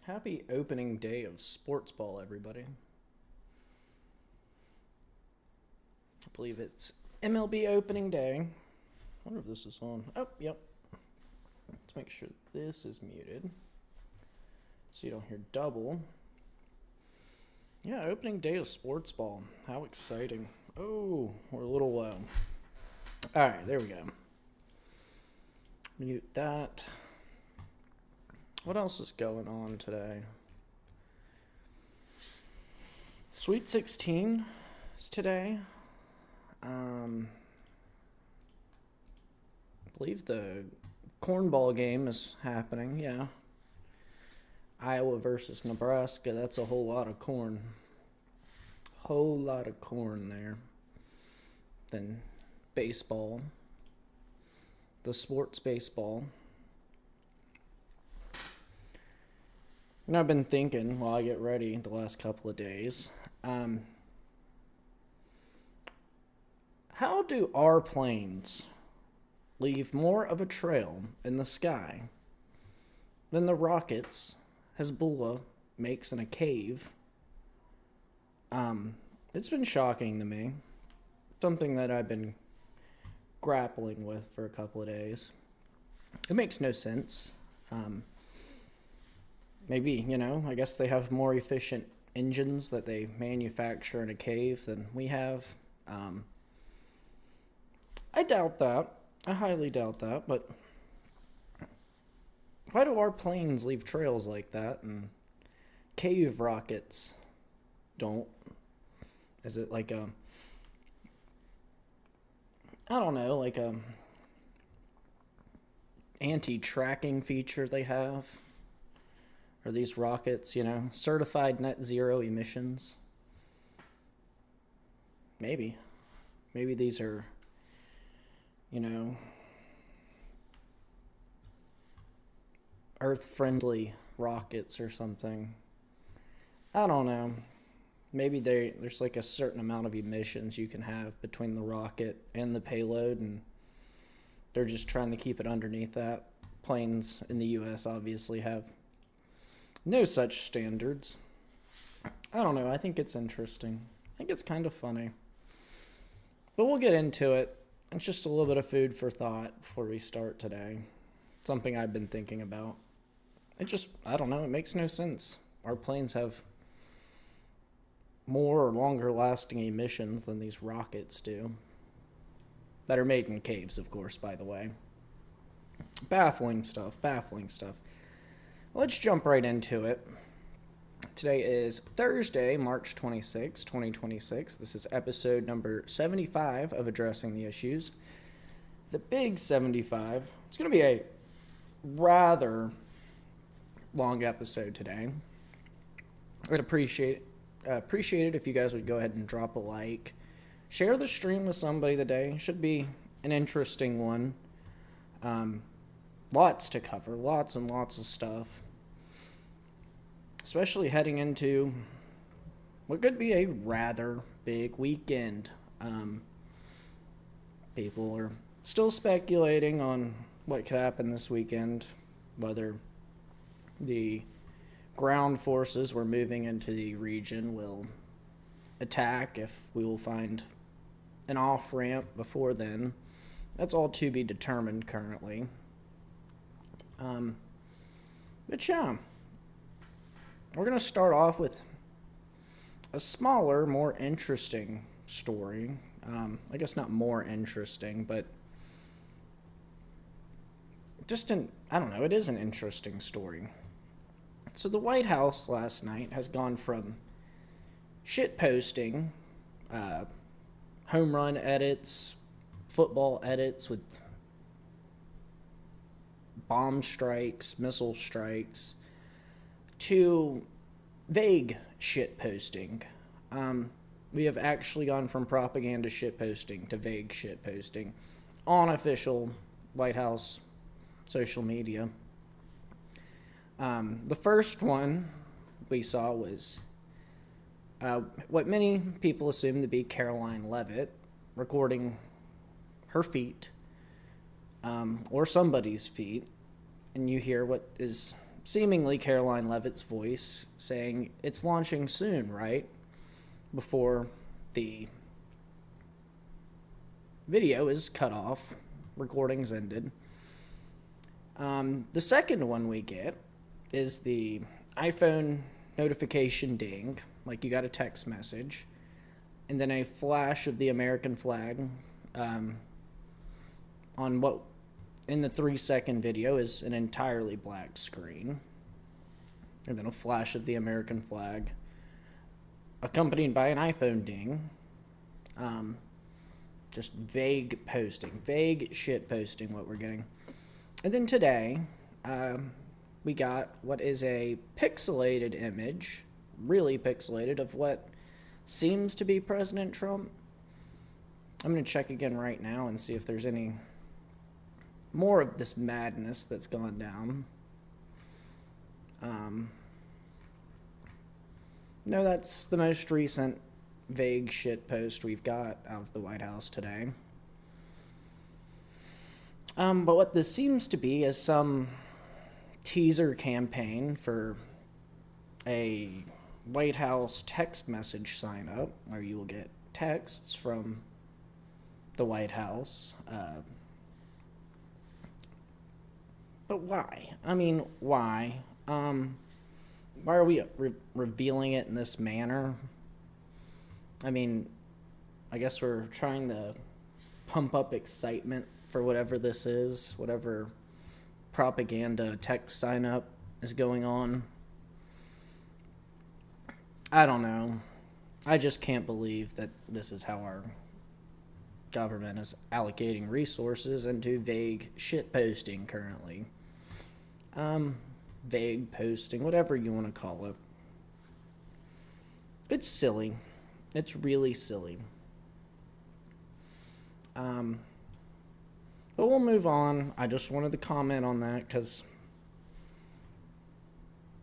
Happy opening day of sports ball, everybody. I believe it's MLB opening day. I wonder if this is on. Oh, yep. Let's make sure this is muted so you don't hear double. Yeah, opening day of sports ball. How exciting. Oh, we're a little low. All right, there we go. Mute that. What else is going on today? Sweet 16 is today. I believe the cornball game is happening, yeah. Iowa versus Nebraska, that's a whole lot of corn. Whole lot of corn there. Then baseball. The sports baseball. And I've been thinking while I get ready the last couple of days, how do our planes leave more of a trail in the sky than the rockets Hezbollah makes in a cave? It's been shocking to me. Something that I've been grappling with for a couple of days. It makes no sense. Maybe, I guess they have more efficient engines that they manufacture in a cave than we have. I doubt that. I highly doubt that, but why do our planes leave trails like that and cave rockets don't? Is it like a, I don't know, like a anti-tracking feature they have? Are these rockets, certified net zero emissions? Maybe. Maybe these are, Earth-friendly rockets or something. I don't know. Maybe there's like a certain amount of emissions you can have between the rocket and the payload, and they're just trying to keep it underneath that. Planes in the U.S. obviously have no such standards. I don't know. I think it's interesting. I think it's kind of funny. But we'll get into it. It's just a little bit of food for thought before we start today. Something I've been thinking about. I don't know. It makes no sense. Our planes have more or longer lasting emissions than these rockets do. That are made in caves, of course, by the way. Baffling stuff. Let's jump right into it. Today is Thursday, March 26, 2026. This is episode number 75 of Addressing the Issues. The big 75. It's going to be a rather long episode today. I'd appreciate it if you guys would go ahead and drop a like. Share the stream with somebody today. Should be an interesting one. Lots to cover. Lots and lots of stuff. Especially heading into what could be a rather big weekend. People are still speculating on what could happen this weekend, whether the ground forces we're moving into the region will attack, if we will find an off-ramp before then. That's all to be determined currently. But yeah. We're going to start off with a smaller, more interesting story. I guess not more interesting, but I don't know, it is an interesting story. So the White House last night has gone from shitposting, home run edits, football edits with bomb strikes, missile strikes, to vague shitposting. We have actually gone from propaganda shitposting to vague shitposting on official White House social media. The first one we saw was what many people assume to be Caroline Leavitt recording her feet, or somebody's feet, and you hear what is seemingly Caroline Leavitt's voice saying it's launching soon, right? Before the video is cut off, recording's ended. The second one we get is the iPhone notification ding, like you got a text message, and then a flash of the American flag on what in the 3-second video is an entirely black screen, and then a flash of the American flag accompanied by an iPhone ding. Just vague posting, vague shit posting what we're getting. And then today, we got what is a pixelated image, really pixelated, of what seems to be President Trump. I'm going to check again right now and see if there's any more of this madness that's gone down. No, that's the most recent vague shit post we've got out of the White House today. But what this seems to be is some teaser campaign for a White House text message sign up where you will get texts from the White House. But why? I mean, why? Why are we revealing it in this manner? I mean, I guess we're trying to pump up excitement for whatever this is, whatever propaganda text sign up is going on. I don't know. I just can't believe that this is how our government is allocating resources into vague shit posting currently. Vague posting, whatever you want to call it. It's silly. It's really silly. But we'll move on. I just wanted to comment on that because,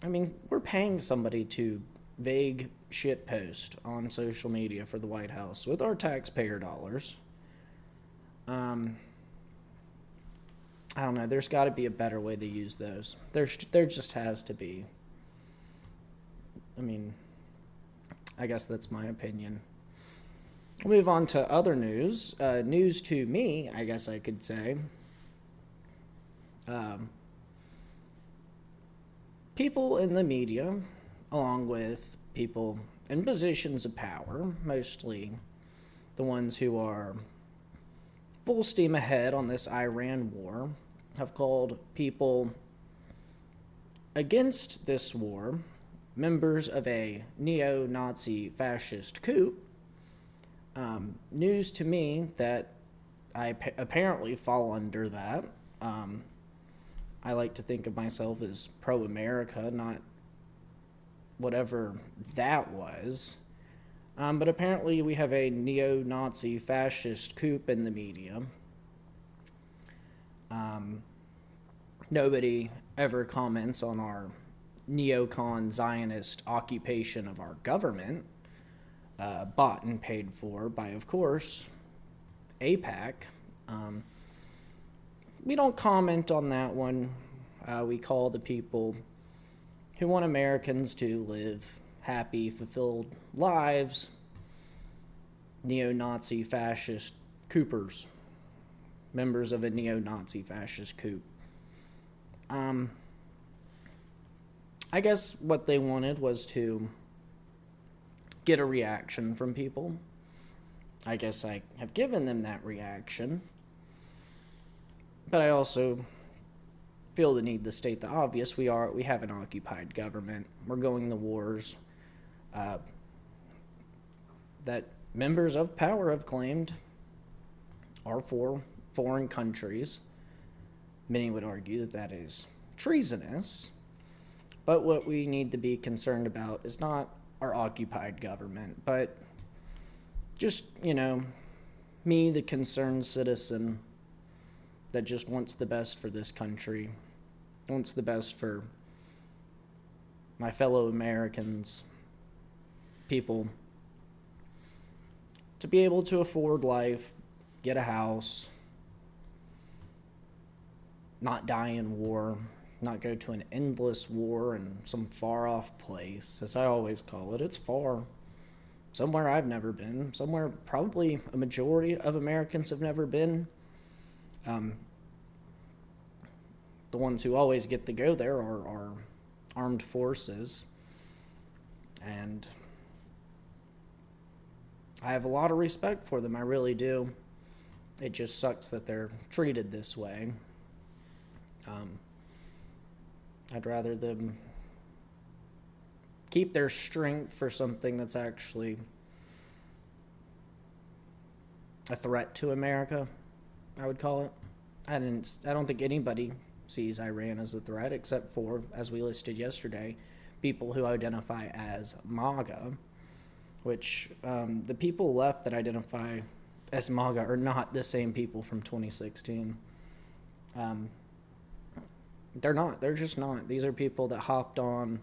I mean, we're paying somebody to vague shit post on social media for the White House with our taxpayer dollars. I don't know. There's got to be a better way to use those. There just has to be. I mean, I guess that's my opinion. We'll move on to other news. News to me, I guess I could say. People in the media, along with people in positions of power, mostly the ones who are full steam ahead on this Iran war, have called people against this war members of a neo-Nazi fascist coup. News to me that I apparently fall under that. I like to think of myself as pro-America, not whatever that was. But apparently we have a neo-Nazi fascist coup in the media. Nobody ever comments on our neocon Zionist occupation of our government, bought and paid for by, of course, AIPAC. We don't comment on that one. We call the people who want Americans to live happy, fulfilled lives neo-Nazi fascist coupers, members of a neo-Nazi fascist coup. I guess what they wanted was to get a reaction from people. I guess I have given them that reaction. But I also feel the need to state the obvious. We have an occupied government. We're going to wars that members of power have claimed are for foreign countries. Many would argue that that is treasonous. But what we need to be concerned about is not our occupied government, but just, me, the concerned citizen that just wants the best for this country, wants the best for my fellow Americans, people, to be able to afford life, get a house, not die in war, not go to an endless war in some far-off place, as I always call it. It's far. Somewhere I've never been. Somewhere probably a majority of Americans have never been. The ones who always get to go there are armed forces. And I have a lot of respect for them. I really do. It just sucks that they're treated this way. I'd rather them keep their strength for something that's actually a threat to America, I would call it. I don't think anybody sees Iran as a threat, except for, as we listed yesterday, people who identify as MAGA, which the people left that identify as MAGA are not the same people from 2016. They're not. They're just not. These are people that hopped on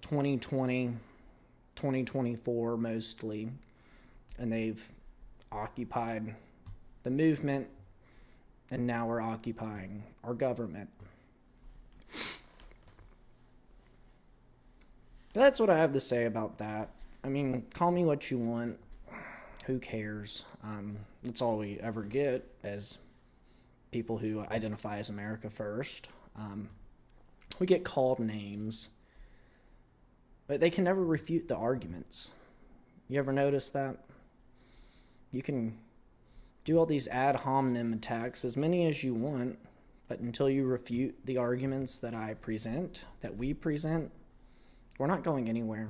2020, 2024 mostly, and they've occupied the movement, and now we're occupying our government. That's what I have to say about that. I mean, call me what you want. Who cares? That's all we ever get as people who identify as America first. We get called names, but they can never refute the arguments. You ever notice that? You can do all these ad hominem attacks, as many as you want, but until you refute the arguments that I present, that we present, we're not going anywhere.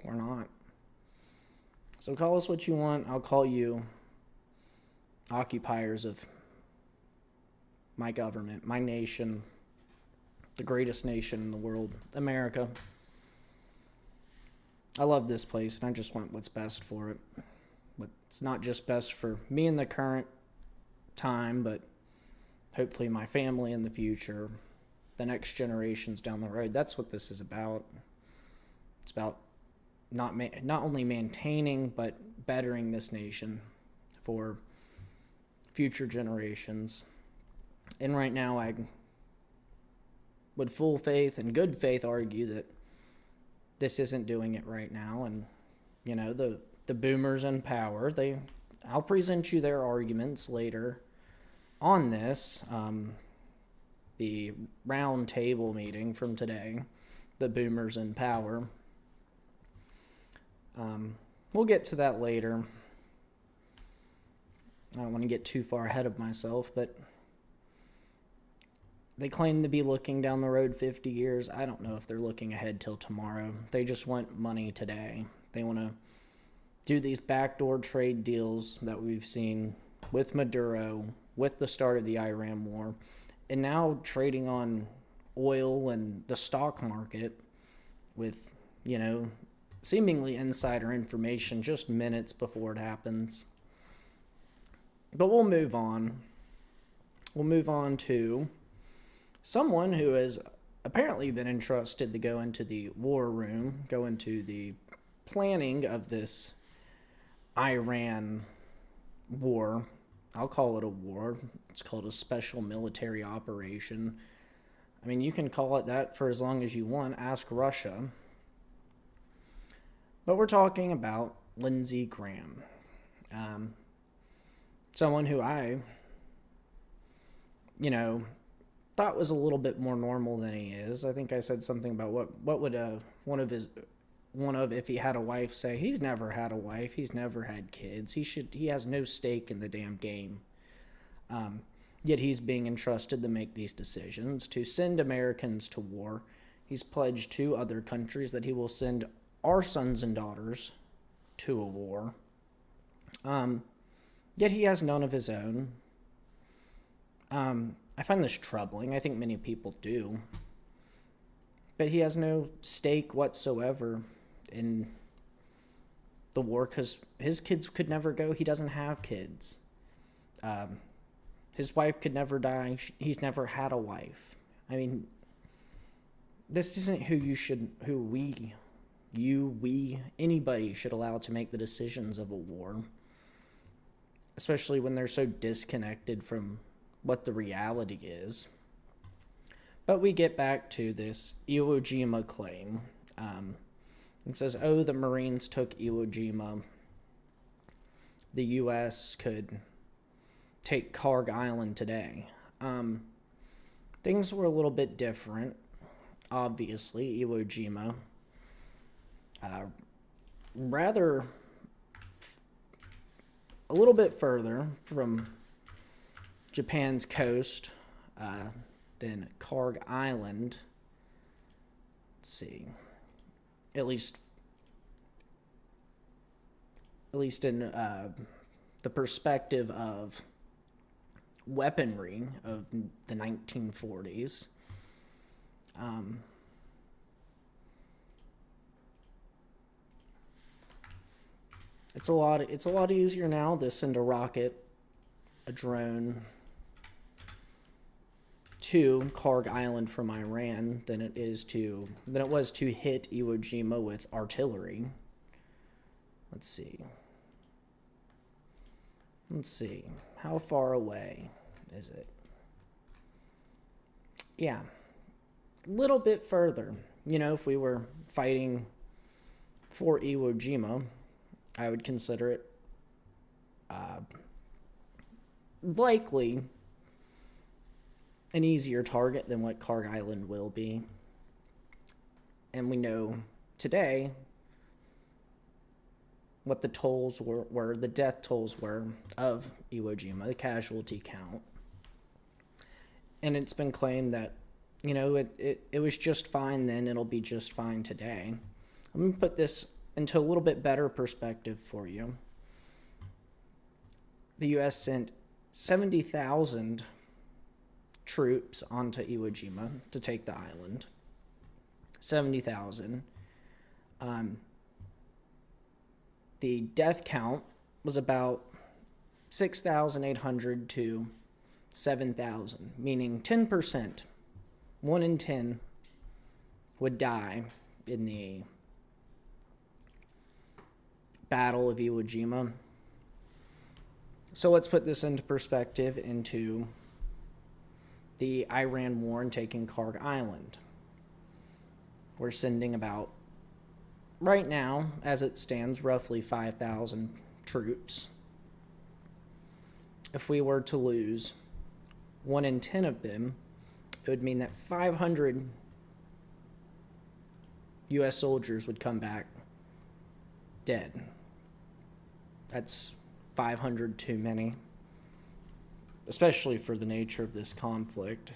We're not. So call us what you want. I'll call you occupiers of my government, my nation, the greatest nation in the world, America. I love this place, and I just want what's best for it. But it's not just best for me in the current time, but hopefully my family in the future, the next generations down the road. That's what this is about. It's about not only maintaining, but bettering this nation for future generations. And right now, I would full faith and good faith argue that this isn't doing it right now. And, you know, the boomers in power, I'll present you their arguments later on this, the round table meeting from today, the boomers in power. We'll get to that later. I don't want to get too far ahead of myself, but they claim to be looking down the road 50 years. I don't know if they're looking ahead till tomorrow. They just want money today. They want to do these backdoor trade deals that we've seen with Maduro, with the start of the Iran war, and now trading on oil and the stock market with, you know, seemingly insider information just minutes before it happens. But we'll move on. We'll move on to someone who has apparently been entrusted to go into the war room, go into the planning of this Iran war. I'll call it a war. It's called a special military operation. I mean, you can call it that for as long as you want. Ask Russia. But we're talking about Lindsey Graham. Someone who I, thought was a little bit more normal than he is. I think I said something about what would one of if he had a wife say. He's never had a wife. He's never had kids. He has no stake in the damn game. Yet he's being entrusted to make these decisions, to send Americans to war. He's pledged to other countries that he will send our sons and daughters to a war. Yet he has none of his own. I find this troubling. I think many people do. But he has no stake whatsoever in the war because his kids could never go. He doesn't have kids. His wife could never die. He's never had a wife. I mean, this isn't anybody should allow to make the decisions of a war. Especially when they're so disconnected from what the reality is. But we get back to this Iwo Jima claim. It says, oh, the Marines took Iwo Jima. The U.S. could take Karg Island today. Things were a little bit different. Obviously, Iwo Jima, rather a little bit further from Japan's coast than Karg Island. Let's see. At least in the perspective of weaponry of the 1940s. It's a lot easier now to send a rocket, a drone to Karg Island from Iran than it was to hit Iwo Jima with artillery. Let's see. How far away is it? Yeah. A little bit further. If we were fighting for Iwo Jima, I would consider it likely an easier target than what Karg Island will be. And we know today what the tolls were, the death tolls were of Iwo Jima, the casualty count. And it's been claimed that, it was just fine then, it'll be just fine today. I'm going to put this into a little bit better perspective for you. The U.S. sent 70,000 troops onto Iwo Jima to take the island. 70,000. The death count was about 6,800 to 7,000, meaning 10%, 1 in 10, would die in the Battle of Iwo Jima. So let's put this into perspective into the Iran war and taking Karg Island. We're sending about, right now, as it stands, roughly 5,000 troops. If we were to lose 1 in 10 of them, it would mean that 500 U.S. soldiers would come back dead. That's 500 too many, especially for the nature of this conflict,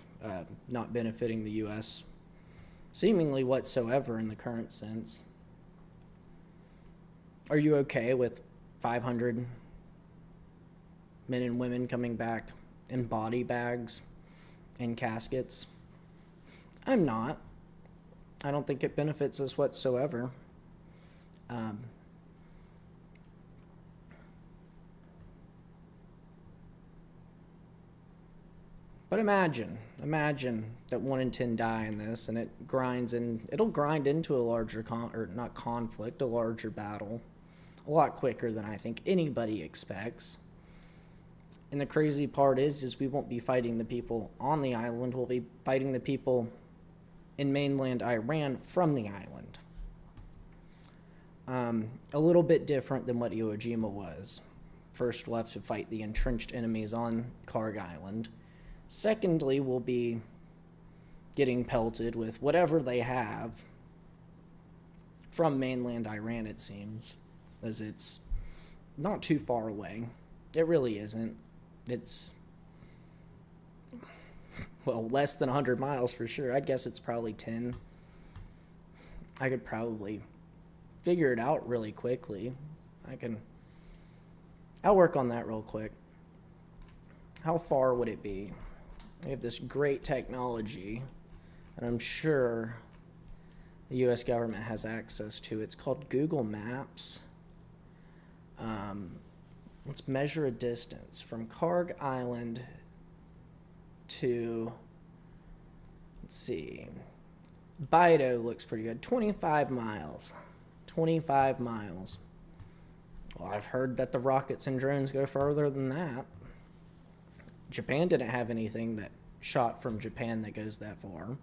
not benefiting the U.S. seemingly whatsoever in the current sense. Are you okay with 500 men and women coming back in body bags and caskets? I'm not. I don't think it benefits us whatsoever. But imagine that 1 in 10 die in this, and it'll grind into a larger a larger battle, a lot quicker than I think anybody expects. And the crazy part is we won't be fighting the people on the island, we'll be fighting the people in mainland Iran from the island. A little bit different than what Iwo Jima was. First, we'll have to fight the entrenched enemies on Karg Island. Secondly, we'll be getting pelted with whatever they have from mainland Iran, it seems, as it's not too far away. It really isn't. It's, less than 100 miles for sure. I'd guess it's probably 10. I could probably figure it out really quickly. I'll work on that real quick. How far would it be? We have this great technology that I'm sure the U.S. government has access to. It's called Google Maps. Let's measure a distance from Karg Island to, let's see, Bido looks pretty good. 25 miles. 25 miles. Well, I've heard that the rockets and drones go further than that. Japan didn't have anything that shot from Japan that goes that far.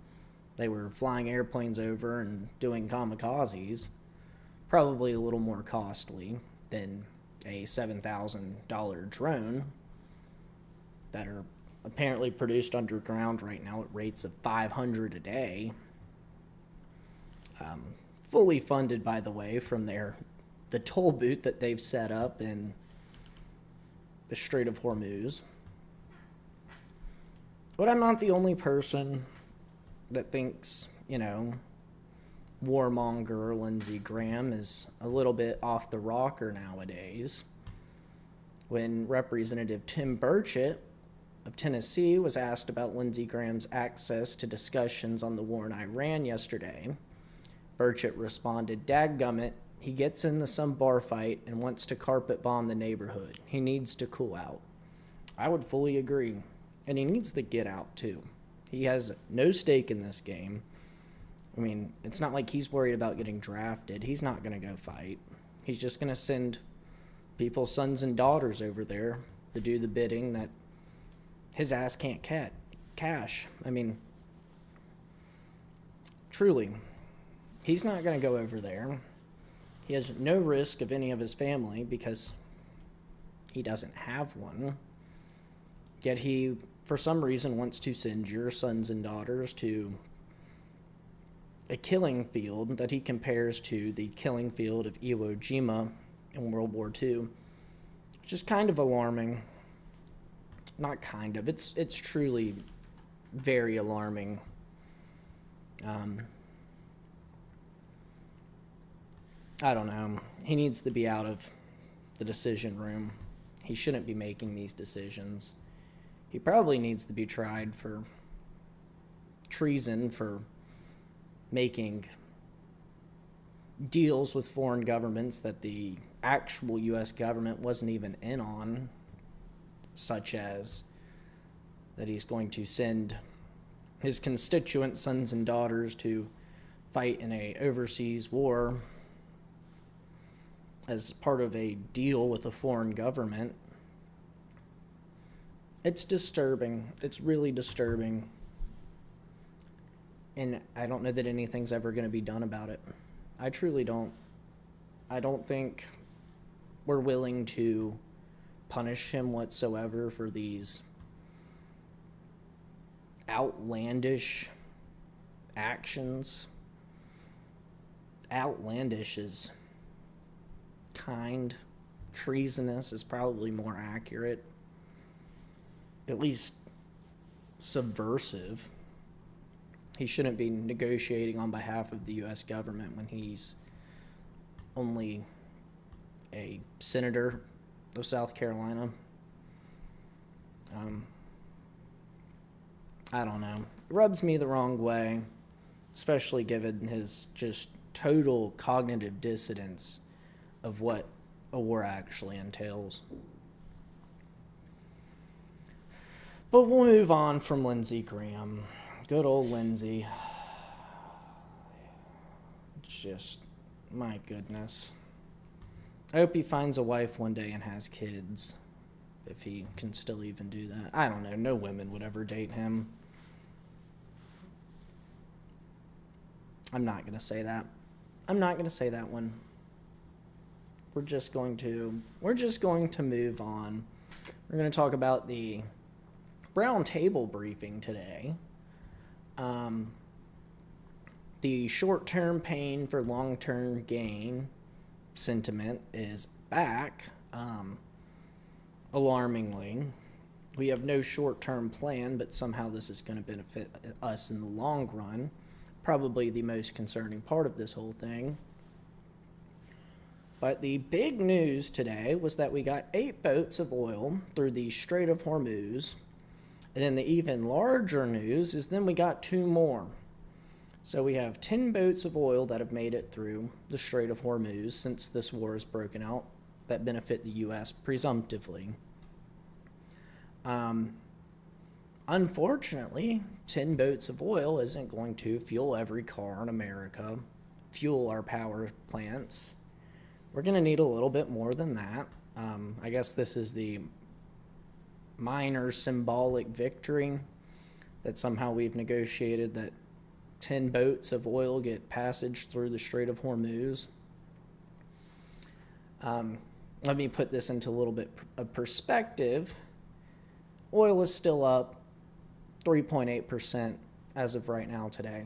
They were flying airplanes over and doing kamikazes, probably a little more costly than a $7,000 drone that are apparently produced underground right now at rates of 500 a day. Fully funded, by the way, from the toll booth that they've set up in the Strait of Hormuz. But I'm not the only person that thinks, warmonger Lindsey Graham is a little bit off the rocker nowadays. When Representative Tim Burchett of Tennessee was asked about Lindsey Graham's access to discussions on the war in Iran yesterday, Burchett responded, "Dadgummit, he gets into some bar fight and wants to carpet bomb the neighborhood. He needs to cool out." I would fully agree. And he needs to get out, too. He has no stake in this game. I mean, it's not like he's worried about getting drafted. He's not going to go fight. He's just going to send people's sons and daughters over there to do the bidding that his ass can't cash. I mean, truly, he's not going to go over there. He has no risk of any of his family because he doesn't have one. Yet he, for some reason, wants to send your sons and daughters to a killing field that he compares to the killing field of Iwo Jima in World War II, which is kind of alarming. Not kind of. It's truly very alarming. I don't know. He needs to be out of the decision room. He shouldn't be making these decisions. He probably needs to be tried for treason for making deals with foreign governments that the actual U.S. government wasn't even in on, such as that he's going to send his constituent sons and daughters to fight in a overseas war as part of a deal with a foreign government. It's disturbing. It's really disturbing. And I don't know that anything's ever going to be done about it. I truly don't. I don't think we're willing to punish him whatsoever for these outlandish actions. Outlandish is kind. Treasonous is probably more accurate. At least subversive. He shouldn't be negotiating on behalf of the U.S. government when he's only a senator of South Carolina. I don't know. It rubs me the wrong way, especially given his just total cognitive dissonance of what a war actually entails. But we'll move on from Lindsey Graham. Good old Lindsey. Just, my goodness. I hope he finds a wife one day and has kids. If he can still even do that. I don't know. No women would ever date him. I'm not going to say that. I'm not going to say that one. We're just going to move on. We're going to talk about the Brown Table briefing today. The short-term pain for long-term gain sentiment is back, alarmingly. We have no short-term plan, but somehow this is going to benefit us in the long run. Probably the most concerning part of this whole thing. But the big news today was that we got 8 boats of oil through the Strait of Hormuz. And then the even larger news is then we got 2 more. So we have 10 boats of oil that have made it through the Strait of Hormuz since this war has broken out that benefit the U.S. presumptively. Unfortunately, 10 boats of oil isn't going to fuel every car in America, fuel our power plants. We're going to need a little bit more than that. I guess this is the minor symbolic victory that somehow we've negotiated that 10 boats of oil get passage through the Strait of Hormuz. Let me put this into a little bit of perspective. Oil is still up 3.8% as of right now today,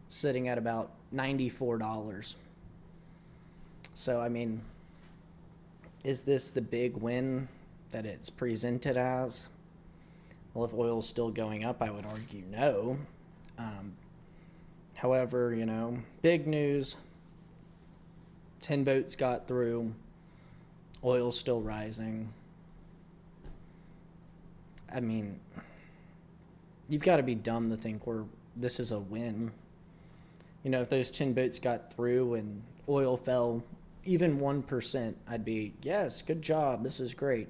sitting at about $94. So, I mean, is this the big win that it's presented as? Well, if oil's still going up, I would argue no. However, big news, 10 boats got through, oil's still rising. I mean, you've got to be dumb to think this is a win. If those 10 boats got through and oil fell even 1%, I'd be, yes, good job, this is great.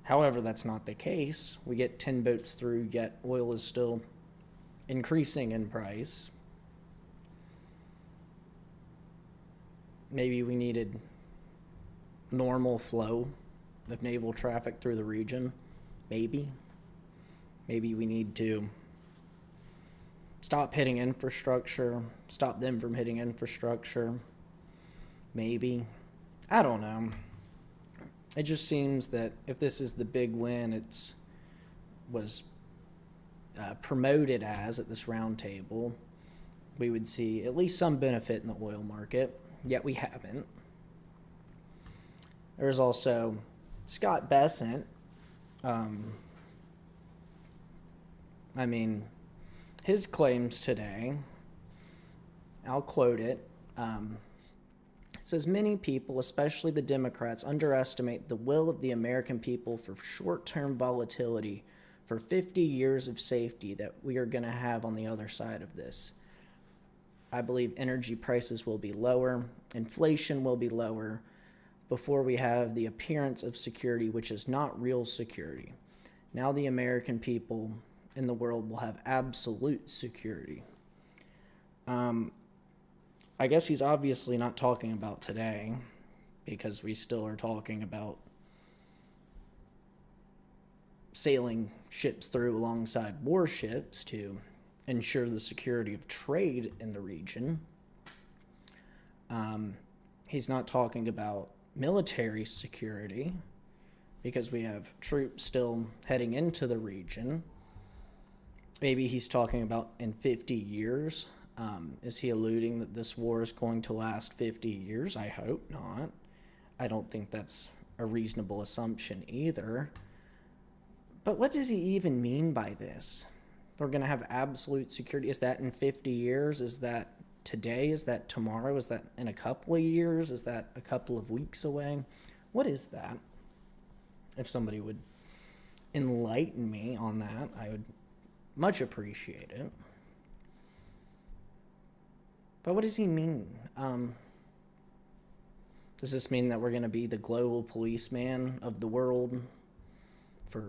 However, that's not the case. We get 10 boats through, yet oil is still increasing in price. Maybe we needed normal flow of naval traffic through the region. Maybe we need to stop hitting infrastructure, stop them from hitting infrastructure. Maybe. I don't know. It just seems that if this is the big win it was promoted as at this roundtable, we would see at least some benefit in the oil market, yet we haven't. There's also Scott Bessent. His claims today, I'll quote it. It says, many people, especially the Democrats, underestimate the will of the American people for short-term volatility, for 50 years of safety that we are going to have on the other side of this. I believe energy prices will be lower, inflation will be lower, before we have the appearance of security, which is not real security. Now the American people in the world will have absolute security. I guess he's obviously not talking about today, because we still are talking about sailing ships through alongside warships to ensure the security of trade in the region. He's not talking about military security, because we have troops still heading into the region. Maybe he's talking about in 50 years. Is he alluding that this war is going to last 50 years? I hope not. I don't think that's a reasonable assumption either. But what does he even mean by this? We're going to have absolute security. Is that in 50 years? Is that today? Is that tomorrow? Is that in a couple of years? Is that a couple of weeks away? What is that? If somebody would enlighten me on that, I would much appreciate it. But what does he mean? Does this mean that we're going to be the global policeman of the world for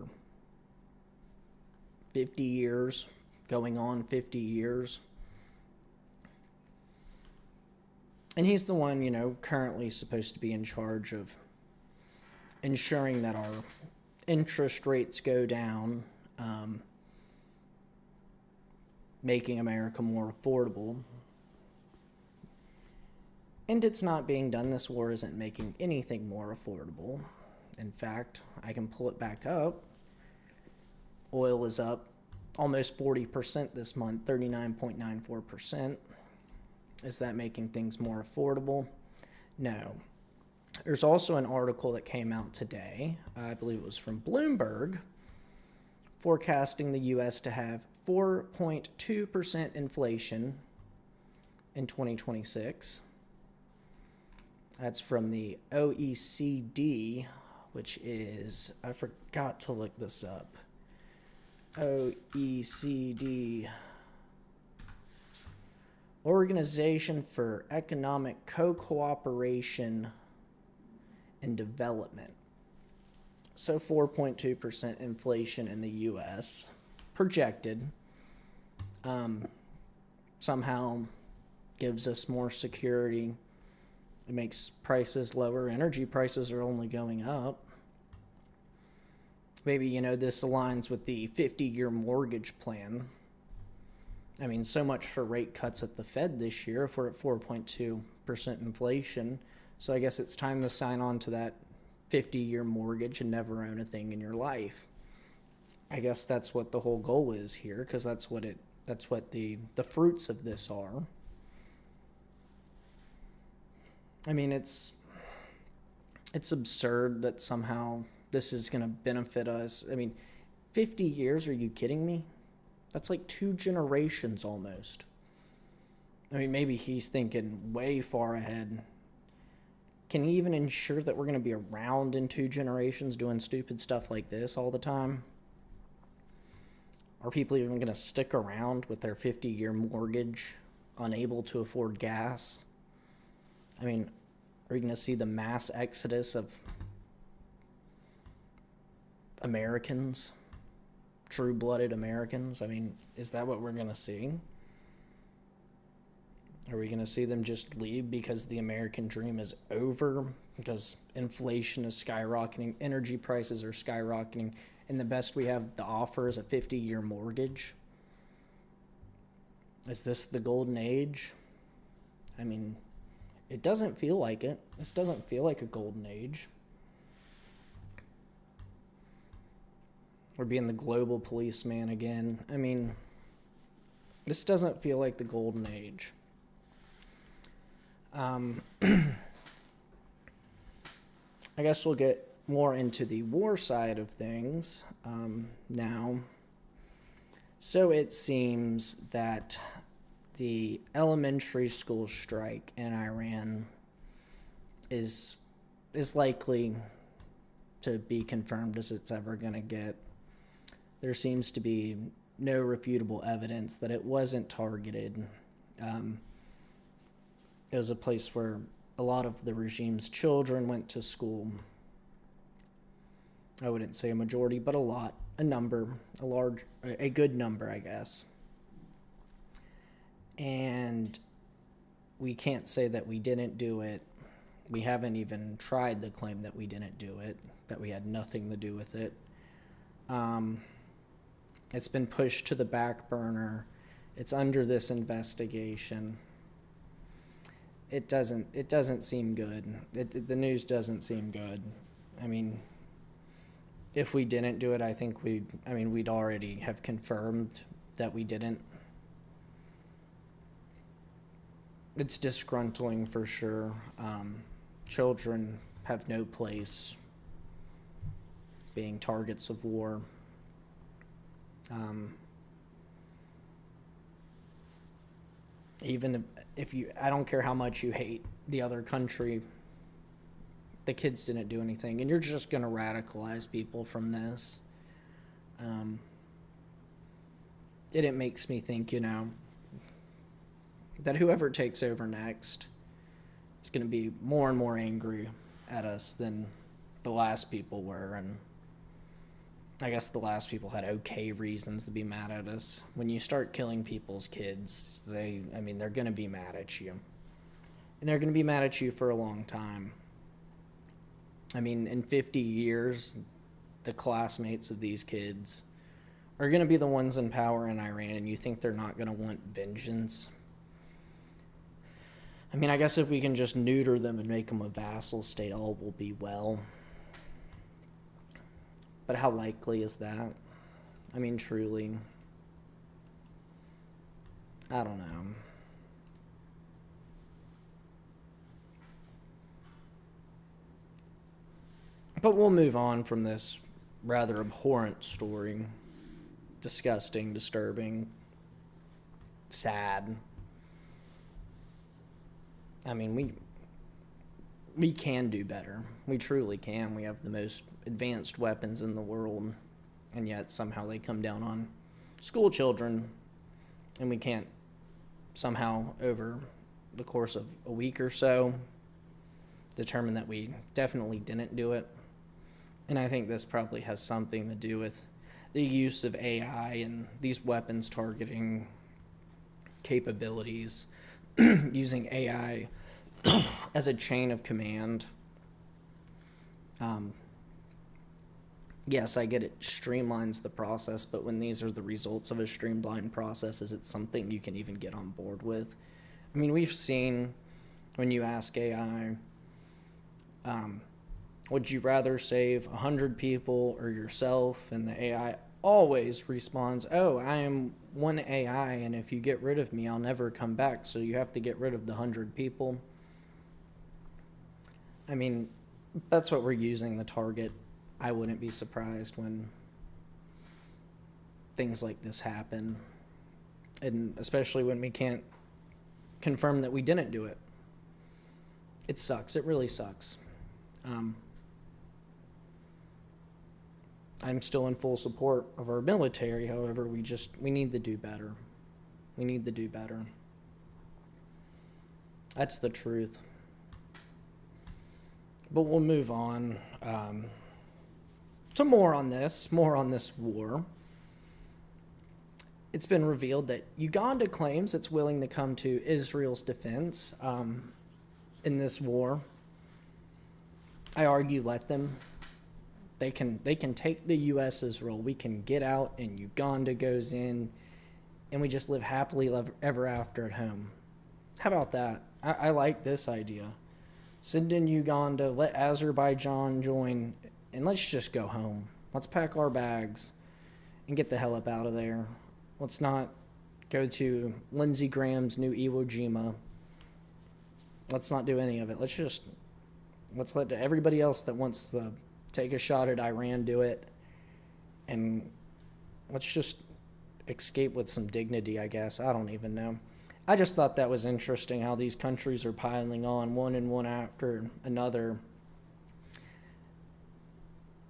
50 years, going on 50 years? And he's the one, currently supposed to be in charge of ensuring that our interest rates go down, making America more affordable. And it's not being done. This war isn't making anything more affordable. In fact, I can pull it back up. Oil is up almost 40% this month, 39.94%. Is that making things more affordable? No. There's also an article that came out today, I believe it was from Bloomberg, forecasting the U.S. to have 4.2% inflation in 2026. That's from the OECD, which is, I forgot to look this up. OECD, Organization for Economic Co-Cooperation and Development. So 4.2% inflation in the U.S. projected. Somehow gives us more security. It makes prices lower. Energy prices are only going up. Maybe, this aligns with the 50-year mortgage plan. I mean, so much for rate cuts at the Fed this year if we're at 4.2% inflation. So I guess it's time to sign on to that 50-year mortgage and never own a thing in your life. I guess that's what the whole goal is here, because that's what the fruits of this are. I mean, it's absurd that somehow this is going to benefit us. I mean, 50 years, are you kidding me? That's like 2 generations almost. I mean, maybe he's thinking way far ahead. Can he even ensure that we're going to be around in 2 generations doing stupid stuff like this all the time? Are people even going to stick around with their 50-year mortgage, unable to afford gas? I mean, are you going to see the mass exodus of Americans, true-blooded Americans? I mean, is that what we're going to see? Are we going to see them just leave because the American dream is over? Because inflation is skyrocketing, energy prices are skyrocketing, and the best we have to offer is a 50-year mortgage? Is this the golden age? I mean, it doesn't feel like it. This doesn't feel like a golden age. We're being the global policeman again. I mean, this doesn't feel like the golden age. I guess we'll get more into the war side of things now. So it seems that the elementary school strike in Iran is likely to be confirmed as it's ever going to get. There seems to be no refutable evidence that it wasn't targeted. It was a place where a lot of the regime's children went to school. I wouldn't say a majority, but a good number, I guess. And we can't say that we didn't do it. We haven't even tried the claim that we didn't do it, that we had nothing to do with it. It's been pushed to the back burner. It's under this investigation. It doesn't seem good. The news doesn't seem good. I mean, if we didn't do it, I think we'd already have confirmed that we didn't. It's disgruntling for sure. Children have no place being targets of war. Even if I don't care how much you hate the other country, the kids didn't do anything, and you're just going to radicalize people from this. It makes me think, that whoever takes over next is going to be more and more angry at us than the last people were, and I guess the last people had okay reasons to be mad at us. When you start killing people's kids, they're going to be mad at you. And they're going to be mad at you for a long time. I mean, in 50 years, the classmates of these kids are going to be the ones in power in Iran, and you think they're not going to want vengeance? I mean, I guess if we can just neuter them and make them a vassal state, all will be well. But how likely is that? I mean, truly. I don't know. But we'll move on from this rather abhorrent story. Disgusting, disturbing, sad. I mean, we can do better. We truly can. We have the most advanced weapons in the world, and yet somehow they come down on school children, and we can't somehow, over the course of a week or so, determine that we definitely didn't do it. And I think this probably has something to do with the use of AI and these weapons targeting capabilities, using AI as a chain of command. Yes, I get it streamlines the process, but when these are the results of a streamlined process, is it something you can even get on board with? I mean, we've seen when you ask AI, would you rather save 100 people or yourself? And the AI always responds, oh, I am one AI, and if you get rid of me, I'll never come back, so you have to get rid of the 100 people. I mean, that's what we're using the target. I wouldn't be surprised when things like this happen, and especially when we can't confirm that we didn't do it. It sucks. It really sucks. I'm still in full support of our military. However, we need to do better. We need to do better. That's the truth. But we'll move on to more on this war. It's been revealed that Uganda claims it's willing to come to Israel's defense in this war. I argue, let them. They can take the U.S.'s role. We can get out, and Uganda goes in, and we just live happily ever after at home. How about that? I like this idea. Send in Uganda, let Azerbaijan join, and let's just go home. Let's pack our bags and get the hell up out of there. Let's not go to Lindsey Graham's new Iwo Jima. Let's not do any of it. Let's let everybody else that wants to take a shot at Iran do it, and let's just escape with some dignity, I guess. I don't even know. I just thought that was interesting how these countries are piling on one and one after another.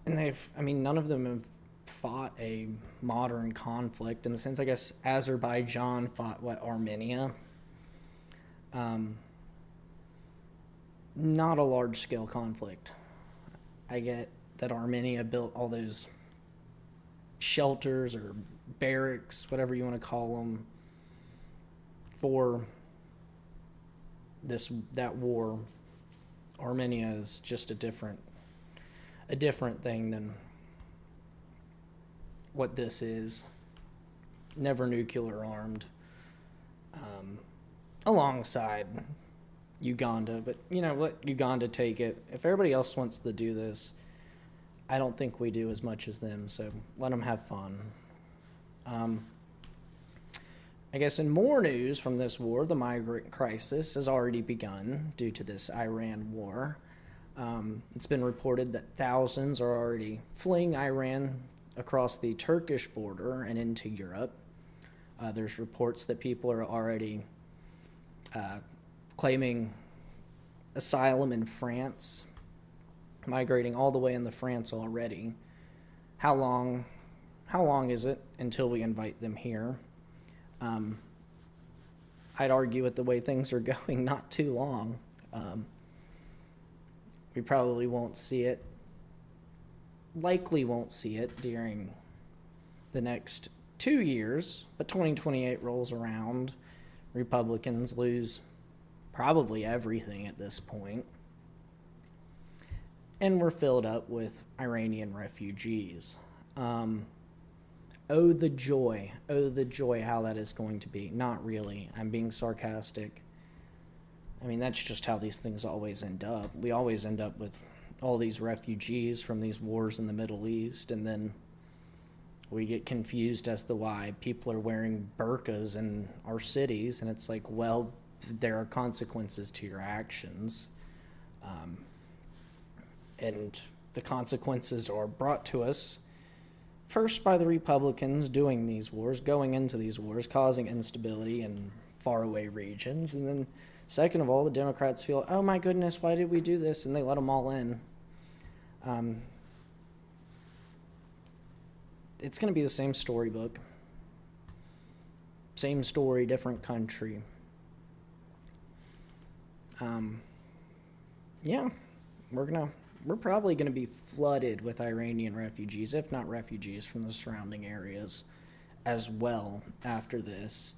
And none of them have fought a modern conflict in the sense, I guess, Azerbaijan fought, Armenia? Not a large-scale conflict. I get that Armenia built all those shelters or barracks, whatever you want to call them, for that war. Armenia is just a different thing than what this is. Never nuclear armed, alongside Uganda, but let Uganda take it. If everybody else wants to do this, I don't think we do as much as them, so let them have fun. I guess in more news from this war, the migrant crisis has already begun due to this Iran war. It's been reported that thousands are already fleeing Iran across the Turkish border and into Europe. There's reports that people are already claiming asylum in France, migrating all the way into France already. How long is it until we invite them here? I'd argue with the way things are going, not too long. We probably won't see it, likely won't see it during the next 2 years, but 2028 rolls around. Republicans lose probably everything at this point, and we're filled up with Iranian refugees. Oh, the joy how that is going to be. Not really. I'm being sarcastic. I mean, that's just how these things always end up. We always end up with all these refugees from these wars in the Middle East, and then we get confused as to why people are wearing burqas in our cities, and it's like, well, there are consequences to your actions. And the consequences are brought to us first by the Republicans doing these wars, going into these wars, causing instability in faraway regions. And then second of all, the Democrats feel, oh my goodness, why did we do this? And they let them all in. It's going to be the same storybook. Same story, different country. Yeah, we're probably going to be flooded with Iranian refugees, if not refugees from the surrounding areas as well after this.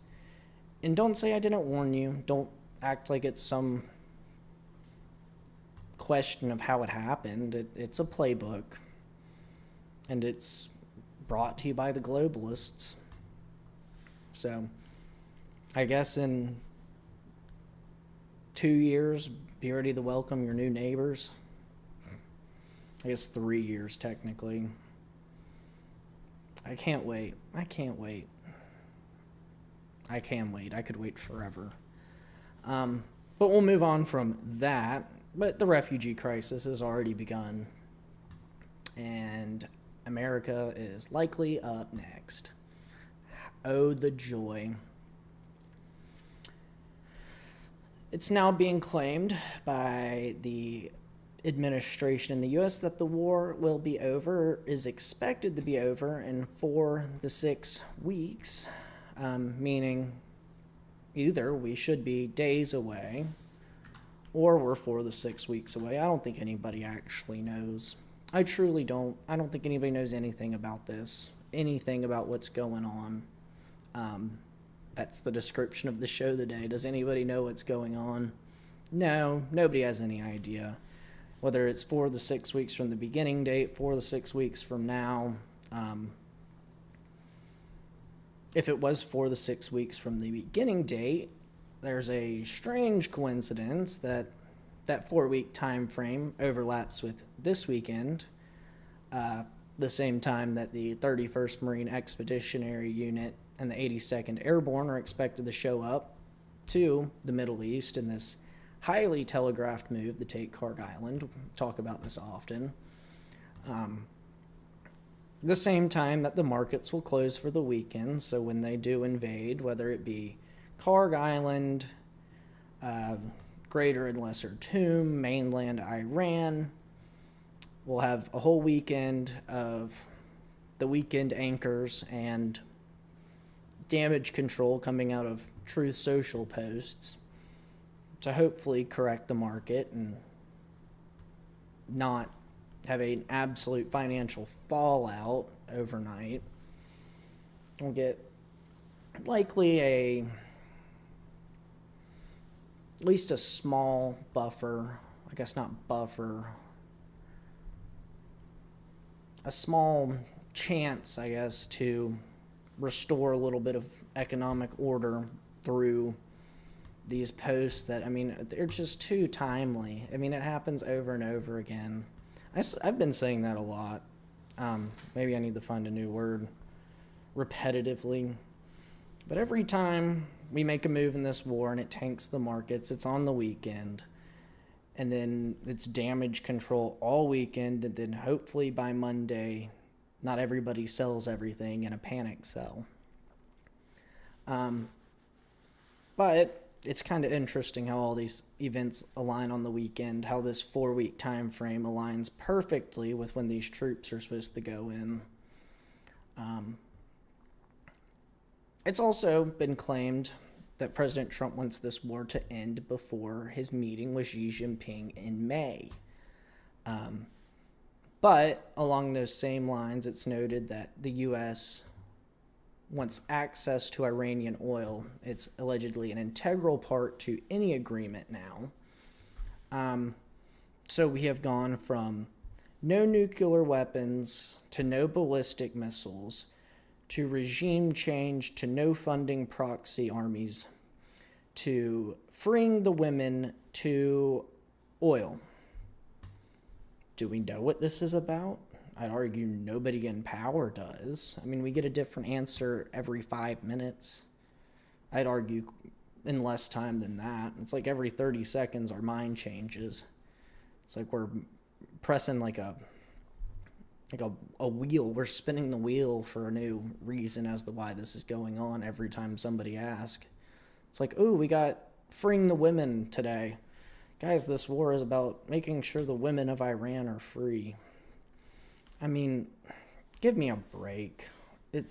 And don't say I didn't warn you. Don't act like it's some question of how it happened. It's a playbook. and it's brought to you by the globalists. So I guess in 2 years, be ready to welcome your new neighbors. I guess 3 years, technically. I can't wait. I can wait. I could wait forever. But we'll move on from that. But the refugee crisis has already begun. And America is likely up next. Oh, the joy. It's now being claimed by the administration in the U.S. that the war will be over, is expected to be over in 4 to 6 weeks, meaning either we should be days away or we're 4 to 6 weeks away. I don't think anybody actually knows. I truly don't. I don't think anybody knows anything about this, anything about what's going on. That's the description of the show today. Does anybody know what's going on? No, nobody has any idea. Whether it's 4 to 6 weeks from the beginning date, 4 to 6 weeks from now. If it was 4 to 6 weeks from the beginning date, there's a strange coincidence that 4-week time frame overlaps with this weekend, the same time that the 31st Marine Expeditionary Unit and the 82nd Airborne are expected to show up to the Middle East in this highly telegraphed move to take Kharg Island. We talk about this often. The same time that the markets will close for the weekend, so when they do invade, whether it be Kharg Island, Greater and Lesser Tomb, mainland Iran, we'll have a whole weekend of the weekend anchors and damage control coming out of Truth Social posts to hopefully correct the market and not have an absolute financial fallout overnight. We'll get likely at least a small buffer, I guess not buffer, a small chance, I guess, to restore a little bit of economic order through these posts that, I mean, they're just too timely. I mean, it happens over and over again. I've been saying that a lot. Maybe I need to find a new word. Repetitively. But every time we make a move in this war and it tanks the markets, it's on the weekend. And then it's damage control all weekend. And then hopefully by Monday, not everybody sells everything in a panic sell. But it's kind of interesting how all these events align on the weekend, how this 4-week time frame aligns perfectly with when these troops are supposed to go in. It's also been claimed that President Trump wants this war to end before his meeting with Xi Jinping in May. But along those same lines, it's noted that the U.S. wants access to Iranian oil. It's allegedly an integral part to any agreement now. So we have gone from no nuclear weapons to no ballistic missiles to regime change to no funding proxy armies to freeing the women to oil. Do we know what this is about? I'd argue nobody in power does. I mean, we get a different answer every 5 minutes. I'd argue in less time than that. It's like every 30 seconds our mind changes. It's like we're pressing like a wheel. We're spinning the wheel for a new reason as to why this is going on every time somebody asks. It's like, ooh, we got freeing the women today. Guys, this war is about making sure the women of Iran are free. I mean, give me a break. We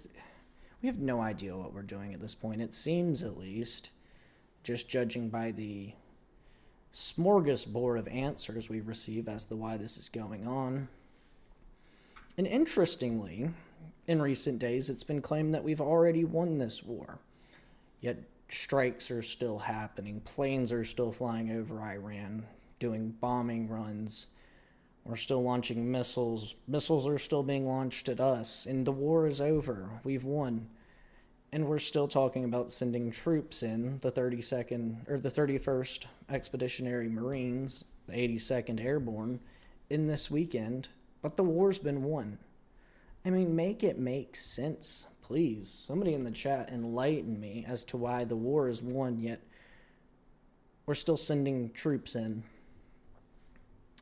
have no idea what we're doing at this point. It seems, at least, just judging by the smorgasbord of answers we receive as to why this is going on. And interestingly, in recent days, it's been claimed that we've already won this war. Yet strikes are still happening. Planes are still flying over Iran, doing bombing runs. We're still launching missiles. Missiles are still being launched at us. And the war is over. We've won. And we're still talking about sending troops in, the 32nd or the 31st Expeditionary Marines, the 82nd Airborne, in this weekend. But the war's been won. I mean, make it make sense, please. Somebody in the chat enlighten me as to why the war is won, yet we're still sending troops in.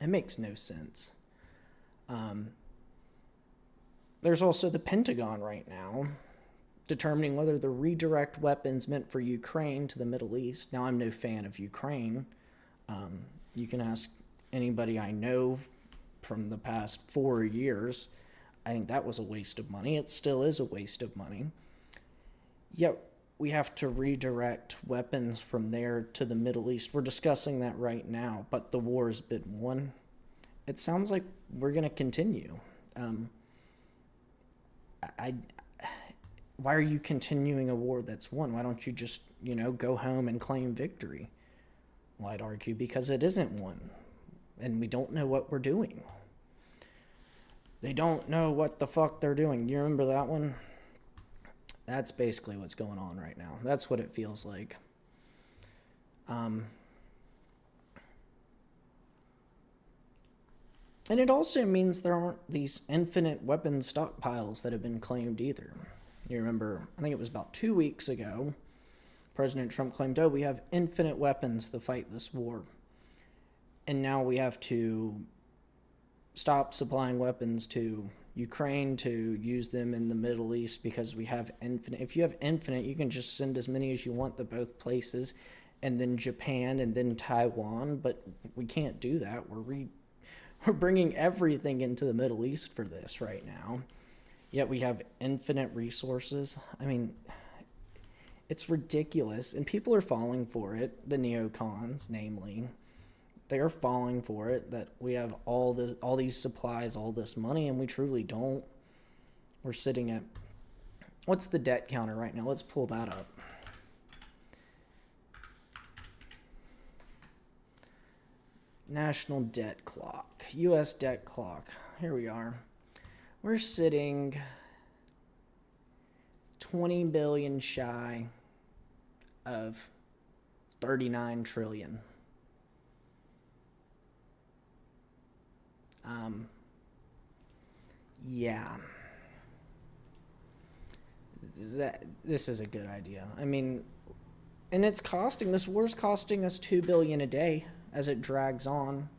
It makes no sense. There's also the Pentagon right now determining whether the redirect weapons meant for Ukraine to the Middle East. Now, I'm no fan of Ukraine. You can ask anybody I know from the past 4 years. I think that was a waste of money. It still is a waste of money. Yet we have to redirect weapons from there to the Middle East. We're discussing that right now, but the war's been won. It sounds like we're going to continue. Why are you continuing a war that's won? Why don't you just, go home and claim victory? Well, I'd argue because it isn't won, and we don't know what we're doing. They don't know what the fuck they're doing. Do you remember that one? That's basically what's going on right now. That's what it feels like. And it also means there aren't these infinite weapons stockpiles that have been claimed either. You remember, I think it was about 2 weeks ago, President Trump claimed, we have infinite weapons to fight this war. And now we have to stop supplying weapons to Ukraine to use them in the Middle East because we have infinite. If you have infinite, you can just send as many as you want to both places, and then Japan and then Taiwan, but we can't do that. We're bringing everything into the Middle East for this right now, yet we have infinite resources. I mean, it's ridiculous, and people are falling for it, the neocons, namely. They are falling for it, that we have all these supplies, all this money, and we truly don't. We're sitting at, what's the debt counter right now? Let's pull that up. National debt clock, U.S. debt clock. Here we are. We're sitting 20 billion shy of 39 trillion. Yeah. This is a good idea. I mean, and this war's costing us $2 billion a day as it drags on.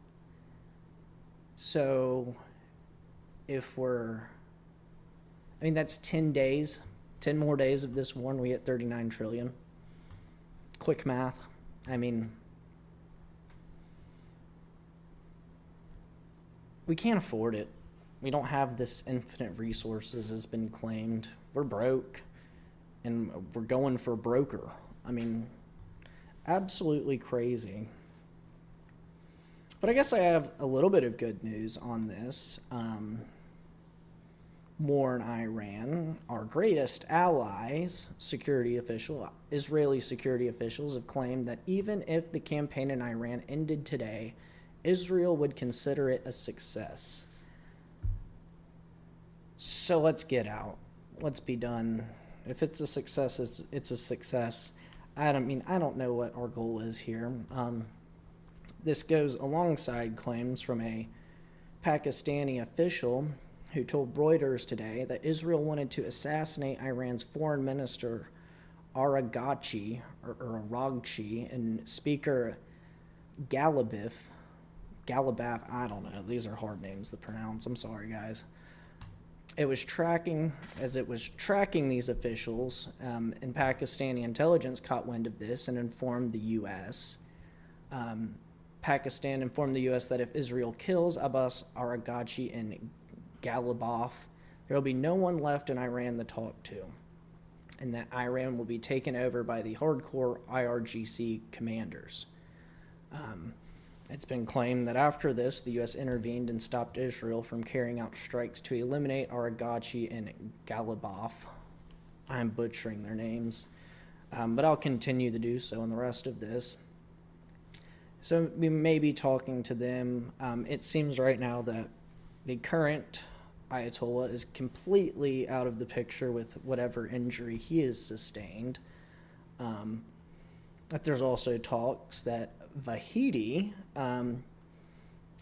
So that's 10 days, 10 more days of this war and we hit 39 trillion. Quick math. I mean, we can't afford it. We don't have this infinite resources has been claimed. We're broke, and we're going for broker. I mean, absolutely crazy. But I guess I have a little bit of good news on this. War in Iran, our greatest allies, Israeli security officials have claimed that even if the campaign in Iran ended today, Israel would consider it a success. So let's get out. Let's be done. If it's a success, it's a success. I don't know what our goal is here. This goes alongside claims from a Pakistani official who told Reuters today that Israel wanted to assassinate Iran's foreign minister Aragchi, and Speaker Galibaf, I don't know. These are hard names to pronounce. I'm sorry, guys. It was tracking these officials, and Pakistani intelligence caught wind of this and informed the U.S. Pakistan informed the U.S. that if Israel kills Abbas Aragchi and Galibaf, there will be no one left in Iran to talk to, and that Iran will be taken over by the hardcore IRGC commanders. It's been claimed that after this, the U.S. intervened and stopped Israel from carrying out strikes to eliminate Aragchi and Galibaf. I'm butchering their names, but I'll continue to do so in the rest of this. So we may be talking to them. It seems right now that the current Ayatollah is completely out of the picture with whatever injury he has sustained. But there's also talks that Vahidi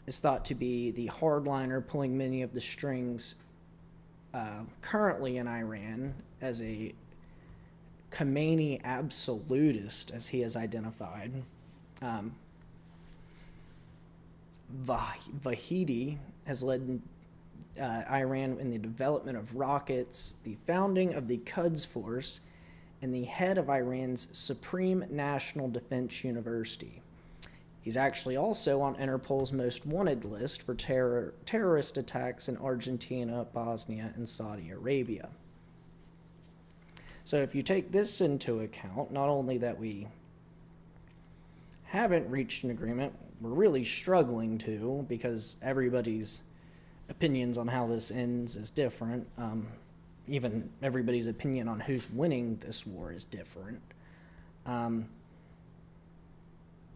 is thought to be the hardliner pulling many of the strings currently in Iran as a Khomeini absolutist, as he has identified. Vahidi has led Iran in the development of rockets, the founding of the Quds Force, and the head of Iran's Supreme National Defense University. He's actually also on Interpol's most wanted list for terrorist attacks in Argentina, Bosnia, and Saudi Arabia. So if you take this into account, not only that we haven't reached an agreement, we're really struggling to, because everybody's opinions on how this ends is different. Even everybody's opinion on who's winning this war is different.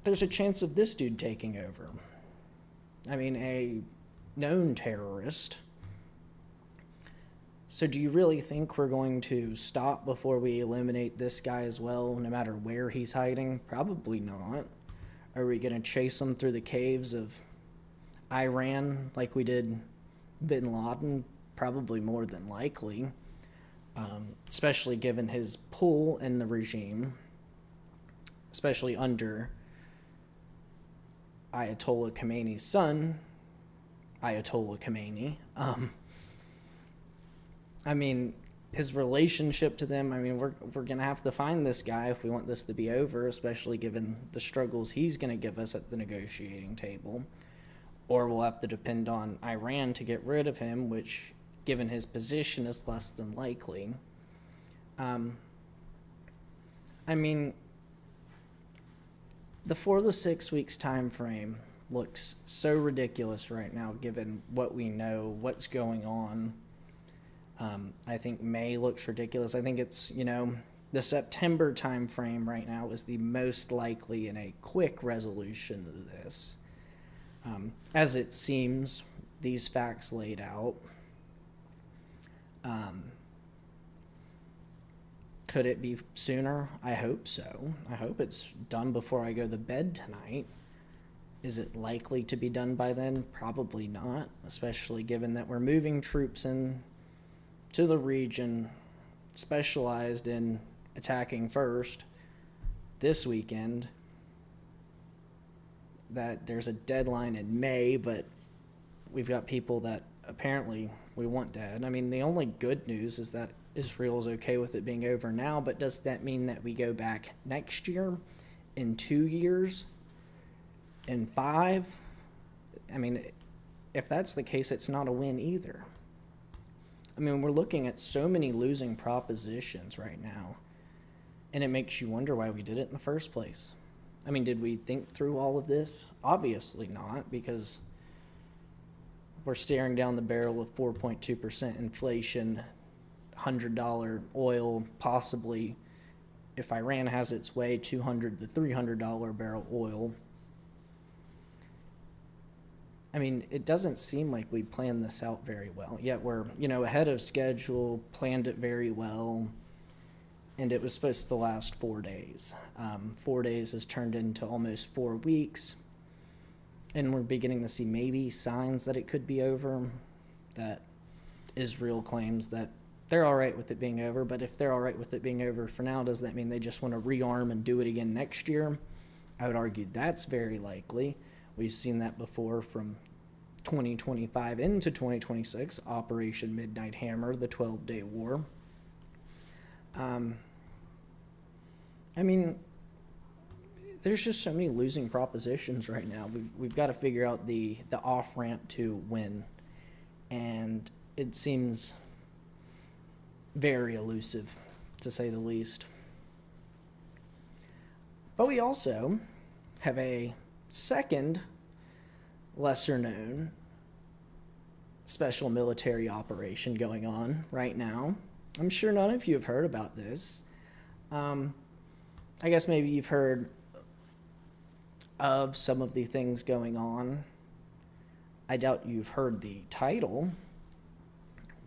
There's a chance of this dude taking over. I mean, a known terrorist. So do you really think we're going to stop before we eliminate this guy as well, no matter where he's hiding? Probably not. Are we going to chase him through the caves of Iran like we did bin Laden? Probably more than likely, especially given his pull in the regime, especially under Ayatollah Khomeini's son, Ayatollah Khomeini. I mean, his relationship to them, I mean, we're going to have to find this guy if we want this to be over, especially given the struggles he's going to give us at the negotiating table. Or we'll have to depend on Iran to get rid of him, which, given his position, is less than likely. I mean, the 4 to 6 weeks time frame looks so ridiculous right now, given what we know, what's going on. I think May looks ridiculous. I think it's, the September time frame right now is the most likely in a quick resolution of this. As it seems, these facts laid out. Could it be sooner? I hope so. I hope it's done before I go to bed tonight. Is it likely to be done by then? Probably not, especially given that we're moving troops in to the region specialized in attacking first this weekend. That there's a deadline in May, but we've got people that apparently we want dead. I mean, the only good news is that Israel's okay with it being over now, but does that mean that we go back next year, in 2 years, in 5? I mean, if that's the case, it's not a win either. I mean, we're looking at so many losing propositions right now, and it makes you wonder why we did it in the first place. I mean, did we think through all of this? Obviously not, because we're staring down the barrel of 4.2% inflation, $100 oil, possibly, if Iran has its way, $200 to $300 barrel oil. I mean, it doesn't seem like we planned this out very well. Yet we're, ahead of schedule, planned it very well, and it was supposed to last 4 days. 4 days has turned into almost 4 weeks, and we're beginning to see maybe signs that it could be over, that Israel claims that they're all right with it being over, but if they're all right with it being over for now, does that mean they just want to rearm and do it again next year? I would argue that's very likely. We've seen that before from 2025 into 2026, Operation Midnight Hammer, the 12-day war. I mean, there's just so many losing propositions right now. We've got to figure out the off-ramp to win, and it seems very elusive, to say the least. But we also have a second, lesser-known special military operation going on right now. I'm sure none of you have heard about this. I guess maybe you've heard of some of the things going on. I doubt you've heard the title,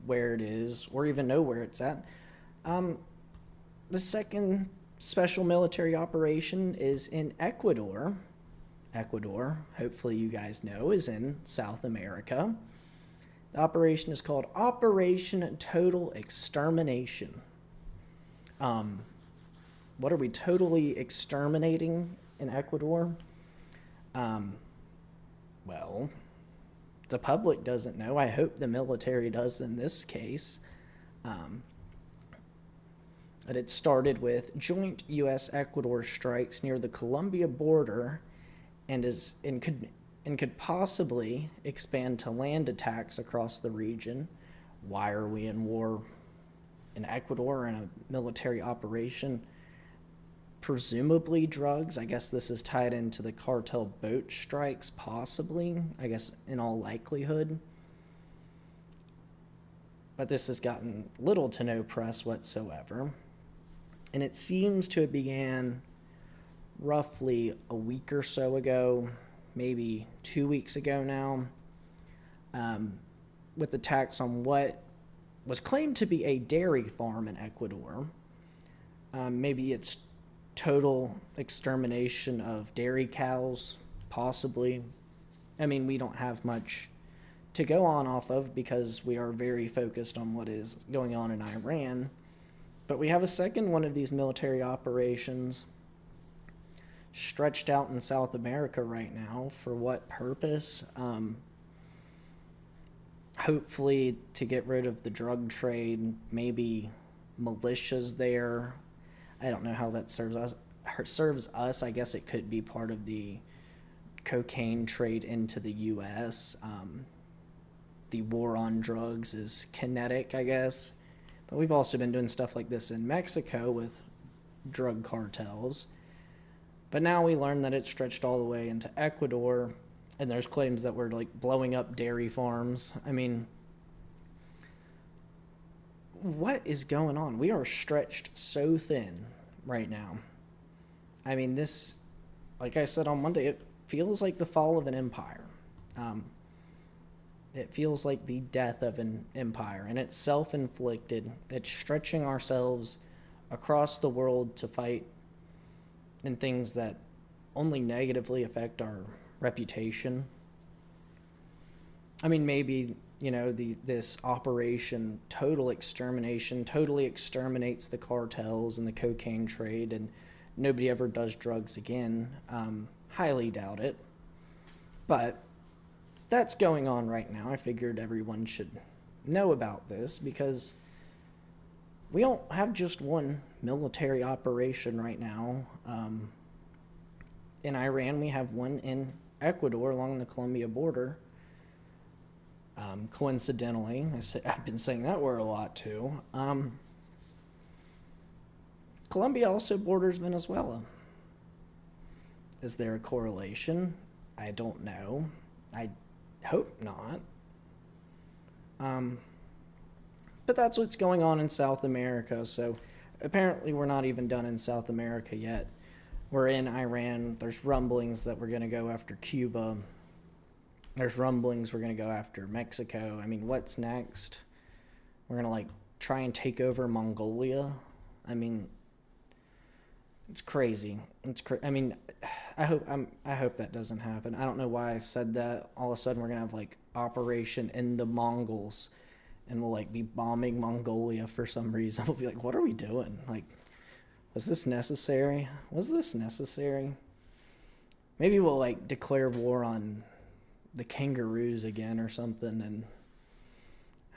where it is, or even know where it's at. The second special military operation is in Ecuador. Ecuador, hopefully you guys know, is in South America. The operation is called Operation Total Extermination. What are we totally exterminating in Ecuador? Well, the public doesn't know. I hope the military does in this case. But it started with joint U.S.-Ecuador strikes near the Colombia border and could possibly expand to land attacks across the region. Why are we in war in Ecuador in a military operation? Presumably drugs. I guess this is tied into the cartel boat strikes, possibly. I guess in all likelihood. But this has gotten little to no press whatsoever. And it seems to have began roughly a week or so ago, maybe 2 weeks ago now, with attacks on what was claimed to be a dairy farm in Ecuador. Maybe it's total extermination of dairy cows, possibly. I mean, we don't have much to go on off of because we are very focused on what is going on in Iran. But we have a second one of these military operations stretched out in South America right now. For what purpose? Hopefully to get rid of the drug trade, maybe militias there. I don't know how that serves us. I guess it could be part of the cocaine trade into the U.S. The war on drugs is kinetic, I guess. But we've also been doing stuff like this in Mexico with drug cartels. But now we learn that it's stretched all the way into Ecuador, and there's claims that we're like blowing up dairy farms. I mean, what is going on? We are stretched so thin right now. I mean, this, like I said on Monday, it feels like the fall of an empire. It feels like the death of an empire, and it's self-inflicted. It's stretching ourselves across the world to fight in things that only negatively affect our reputation. I mean, maybe, this operation Total Extermination totally exterminates the cartels and the cocaine trade, and nobody ever does drugs again. Highly doubt it. But that's going on right now. I figured everyone should know about this because we don't have just one military operation right now. In Iran, we have one in Ecuador along the Colombia border. Coincidentally, I've been saying that word a lot too. Colombia also borders Venezuela. Is there a correlation? I don't know. I hope not. But that's what's going on in South America. So apparently we're not even done in South America yet. We're in Iran. There's rumblings that we're going to go after Cuba. There's rumblings we're going to go after Mexico. I mean, what's next? We're going to try and take over Mongolia. I mean, it's crazy. I mean, I hope that doesn't happen. I don't know why I said that. All of a sudden we're going to have Operation in the Mongols, and we'll be bombing Mongolia for some reason. We'll be like, what are we doing? Was this necessary? Maybe we'll declare war on the kangaroos again or something and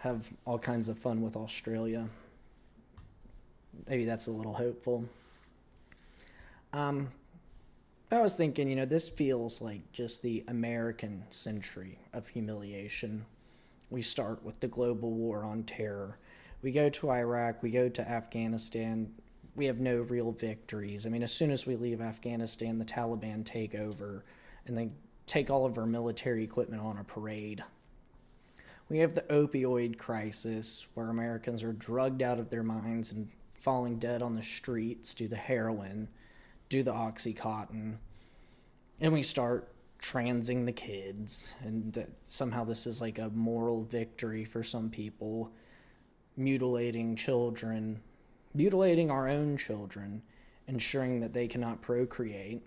have all kinds of fun with Australia. Maybe that's a little hopeful. I was thinking, this feels like just the American century of humiliation. We start with the global war on terror. We go to Iraq, we go to Afghanistan. We have no real victories. I mean, as soon as we leave Afghanistan, the Taliban take over and they take all of our military equipment on a parade. We have the opioid crisis, where Americans are drugged out of their minds and falling dead on the streets, do the heroin, do the Oxycontin. And we start transing the kids, and somehow this is like a moral victory for some people, mutilating children, mutilating our own children, ensuring that they cannot procreate.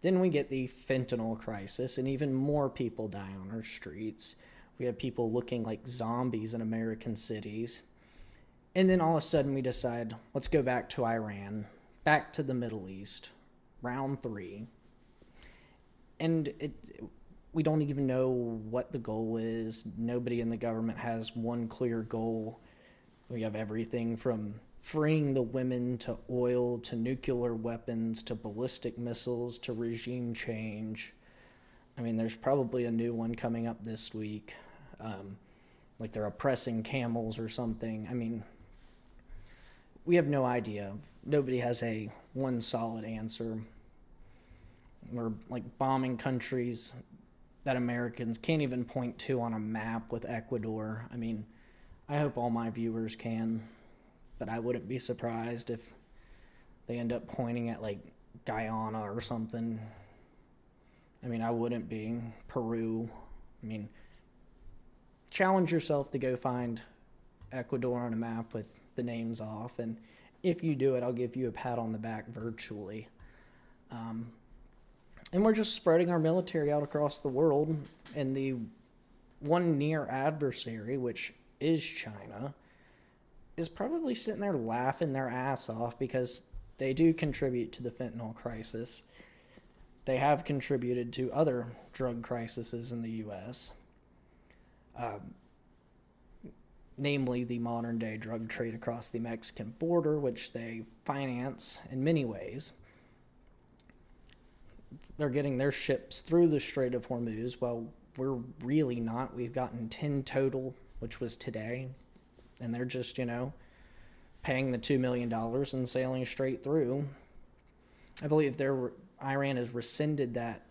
Then we get the fentanyl crisis, and even more people die on our streets. We have people looking like zombies in American cities. And then all of a sudden we decide, let's go back to Iran, back to the Middle East, round 3. And we don't even know what the goal is. Nobody in the government has one clear goal. We have everything from freeing the women to oil to nuclear weapons to ballistic missiles to regime change. I mean, there's probably a new one coming up this week. Like they're oppressing camels or something. I mean, we have no idea. Nobody has a one solid answer. We're like bombing countries that Americans can't even point to on a map with Ecuador. I mean, I hope all my viewers can, but I wouldn't be surprised if they end up pointing at like Guyana or something. I mean, I wouldn't be. Peru. I mean, challenge yourself to go find Ecuador on a map with the names off, and if you do it, I'll give you a pat on the back virtually. And we're just spreading our military out across the world, and the one near adversary, which is China, is probably sitting there laughing their ass off because they do contribute to the fentanyl crisis. They have contributed to other drug crises in the U.S., namely the modern-day drug trade across the Mexican border, which they finance in many ways. They're getting their ships through the Strait of Hormuz. Well, we're really not. We've gotten 10 total, which was today, and they're just, paying the $2 million and sailing straight through. I believe Iran has rescinded that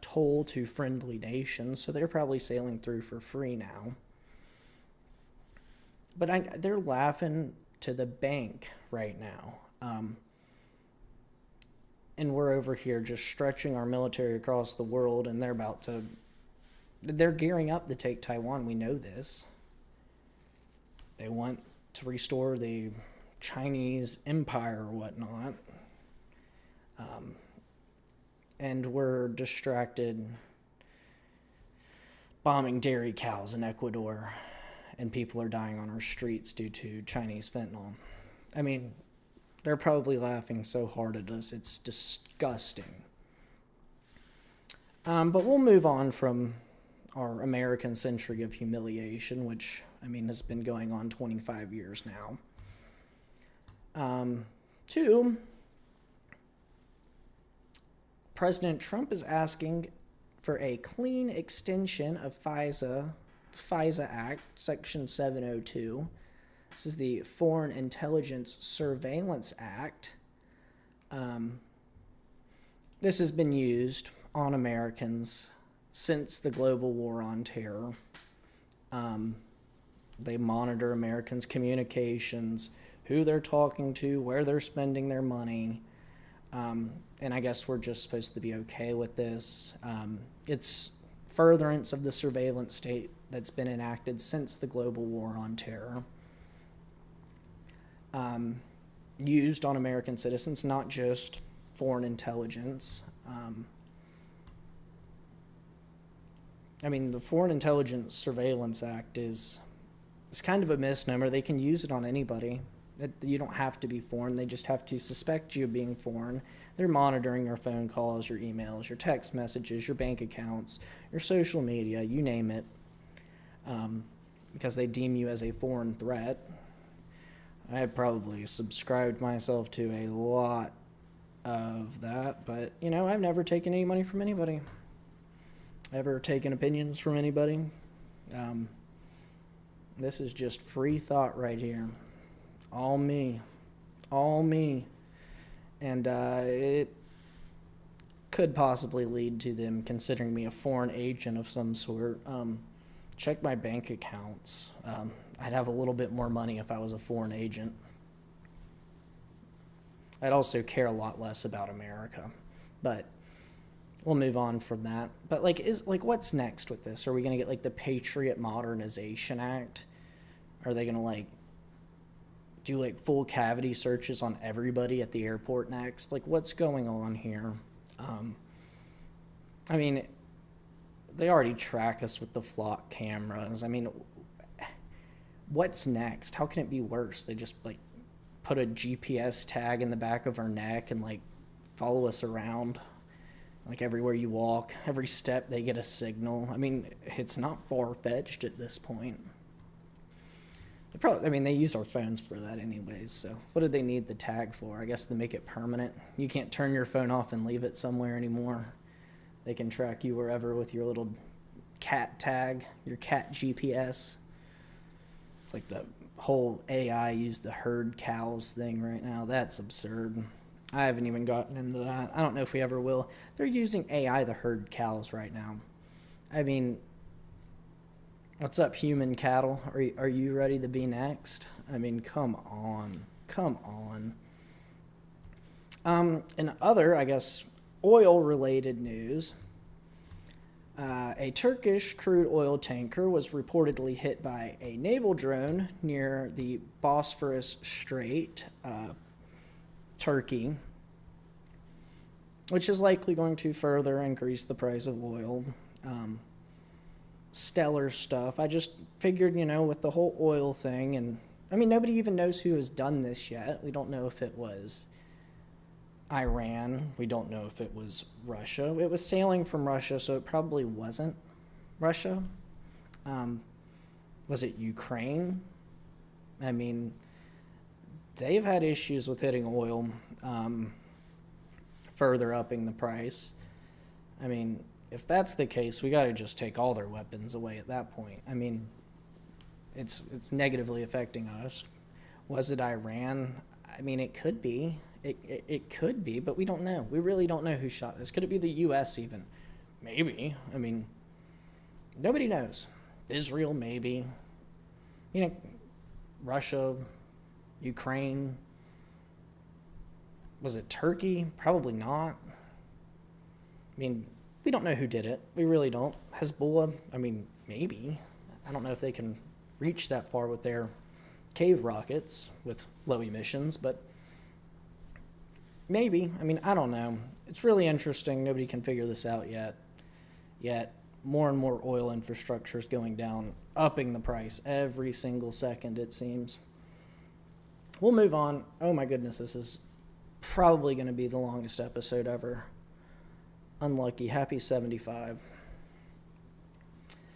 toll to friendly nations, so they're probably sailing through for free now. But they're laughing to the bank right now. And we're over here just stretching our military across the world, and they're gearing up to take Taiwan. We know this. They want to restore the Chinese empire or whatnot. And we're distracted bombing dairy cows in Ecuador, and people are dying on our streets due to Chinese fentanyl. I mean, they're probably laughing so hard at us, it's disgusting. But we'll move on from our American century of humiliation, which, has been going on 25 years now. To President Trump is asking for a clean extension of FISA Act, Section 702. This is the Foreign Intelligence Surveillance Act. This has been used on Americans since the global war on terror. They monitor Americans' communications, who they're talking to, where they're spending their money. And I guess we're just supposed to be okay with this. It's furtherance of the surveillance state that's been enacted since the global war on terror. Used on American citizens, not just foreign intelligence. The Foreign Intelligence Surveillance Act is kind of a misnomer. They can use it on anybody. You don't have to be foreign. They just have to suspect you of being foreign. They're monitoring your phone calls, your emails, your text messages, your bank accounts, your social media, you name it, because they deem you as a foreign threat. I have probably subscribed myself to a lot of that, but, I've never taken any money from anybody. Ever taken opinions from anybody. This is just free thought right here. All me. And it could possibly lead to them considering me a foreign agent of some sort. Check my bank accounts. I'd have a little bit more money if I was a foreign agent. I'd also care a lot less about America. But we'll move on from that. But what's next with this? Are we gonna get like the Patriot Modernization Act? Are they gonna like do like full cavity searches on everybody at the airport next? Like, what's going on here? I mean, they already track us with the flock cameras. I mean, what's next? How can it be worse? They just like put a GPS tag in the back of our neck and like follow us around. Like everywhere you walk, every step they get a signal. I mean, it's not far-fetched at this point. They use our phones for that anyways, so what do they need the tag for? I guess to make it permanent. You can't turn your phone off and leave it somewhere anymore. They can track you wherever with your little cat tag, your cat GPS. It's like the whole AI use the herd cows thing right now. That's absurd. I haven't even gotten into that. I don't know if we ever will. They're using AI to herd cows right now. I mean, what's up, human cattle? Are you ready to be next? I mean, come on. Come on. In other, I guess, oil-related news, a Turkish crude oil tanker was reportedly hit by a naval drone near the Bosphorus Strait, Turkey, which is likely going to further increase the price of oil. Stellar stuff. I just figured, with the whole oil thing, and I mean, nobody even knows who has done this yet. We don't know if it was Iran. We don't know if it was Russia. It was sailing from Russia, so it probably wasn't Russia. Was it Ukraine? I mean, they've had issues with hitting oil, further upping the price. I mean, if that's the case, we got to just take all their weapons away at that point. I mean, it's negatively affecting us. Was it Iran? I mean, it could be. It could be, but we don't know. We really don't know who shot this. Could it be the U.S. even? Maybe. I mean, nobody knows. Israel, maybe. Russia, Ukraine. Was it Turkey? Probably not. I mean, we don't know who did it. We really don't. Hezbollah, I mean, maybe. I don't know if they can reach that far with their cave rockets with low emissions, but maybe. I mean, I don't know. It's really interesting. Nobody can figure this out yet. Yet, more and more oil infrastructure is going down, upping the price every single second, it seems. We'll move on. Oh my goodness, this is probably going to be the longest episode ever. Unlucky. Happy 75.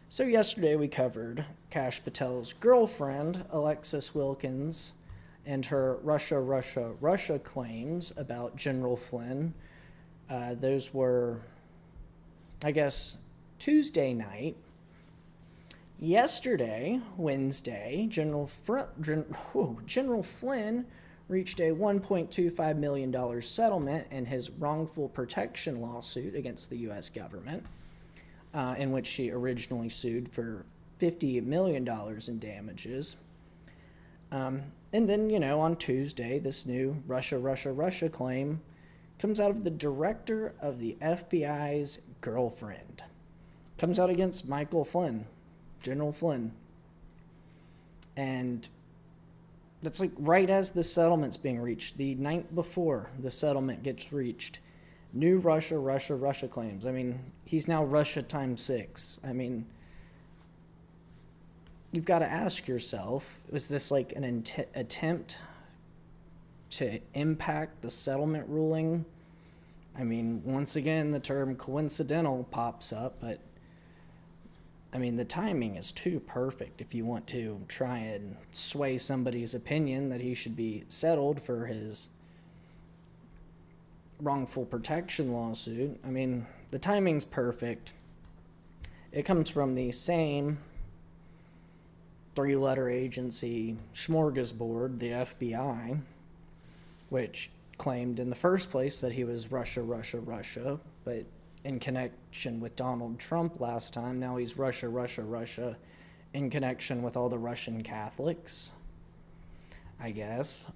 So yesterday we covered Kash Patel's girlfriend, Alexis Wilkins, and her Russia claims about General Flynn. Those were, I guess, Tuesday night. Yesterday, Wednesday, General Flynn reached a $1.25 million settlement in his wrongful protection lawsuit against the U.S. government, in which she originally sued for $50 million in damages. And then, on Tuesday, this new Russia claim comes out of the director of the FBI's girlfriend. Comes out against Michael Flynn, General Flynn. And that's like right as the settlement's being reached, the night before the settlement gets reached. New Russia claims. I mean, he's now Russia times 6. I mean, you've got to ask yourself, was this like an attempt to impact the settlement ruling? I mean, once again, the term coincidental pops up, but I mean, the timing is too perfect if you want to try and sway somebody's opinion that he should be settled for his wrongful protection lawsuit. I mean, the timing's perfect. It comes from the same 3-letter agency smorgasbord, the FBI, which claimed in the first place that he was Russia, but in connection with Donald Trump last time, now he's Russia in connection with all the Russian Catholics, I guess.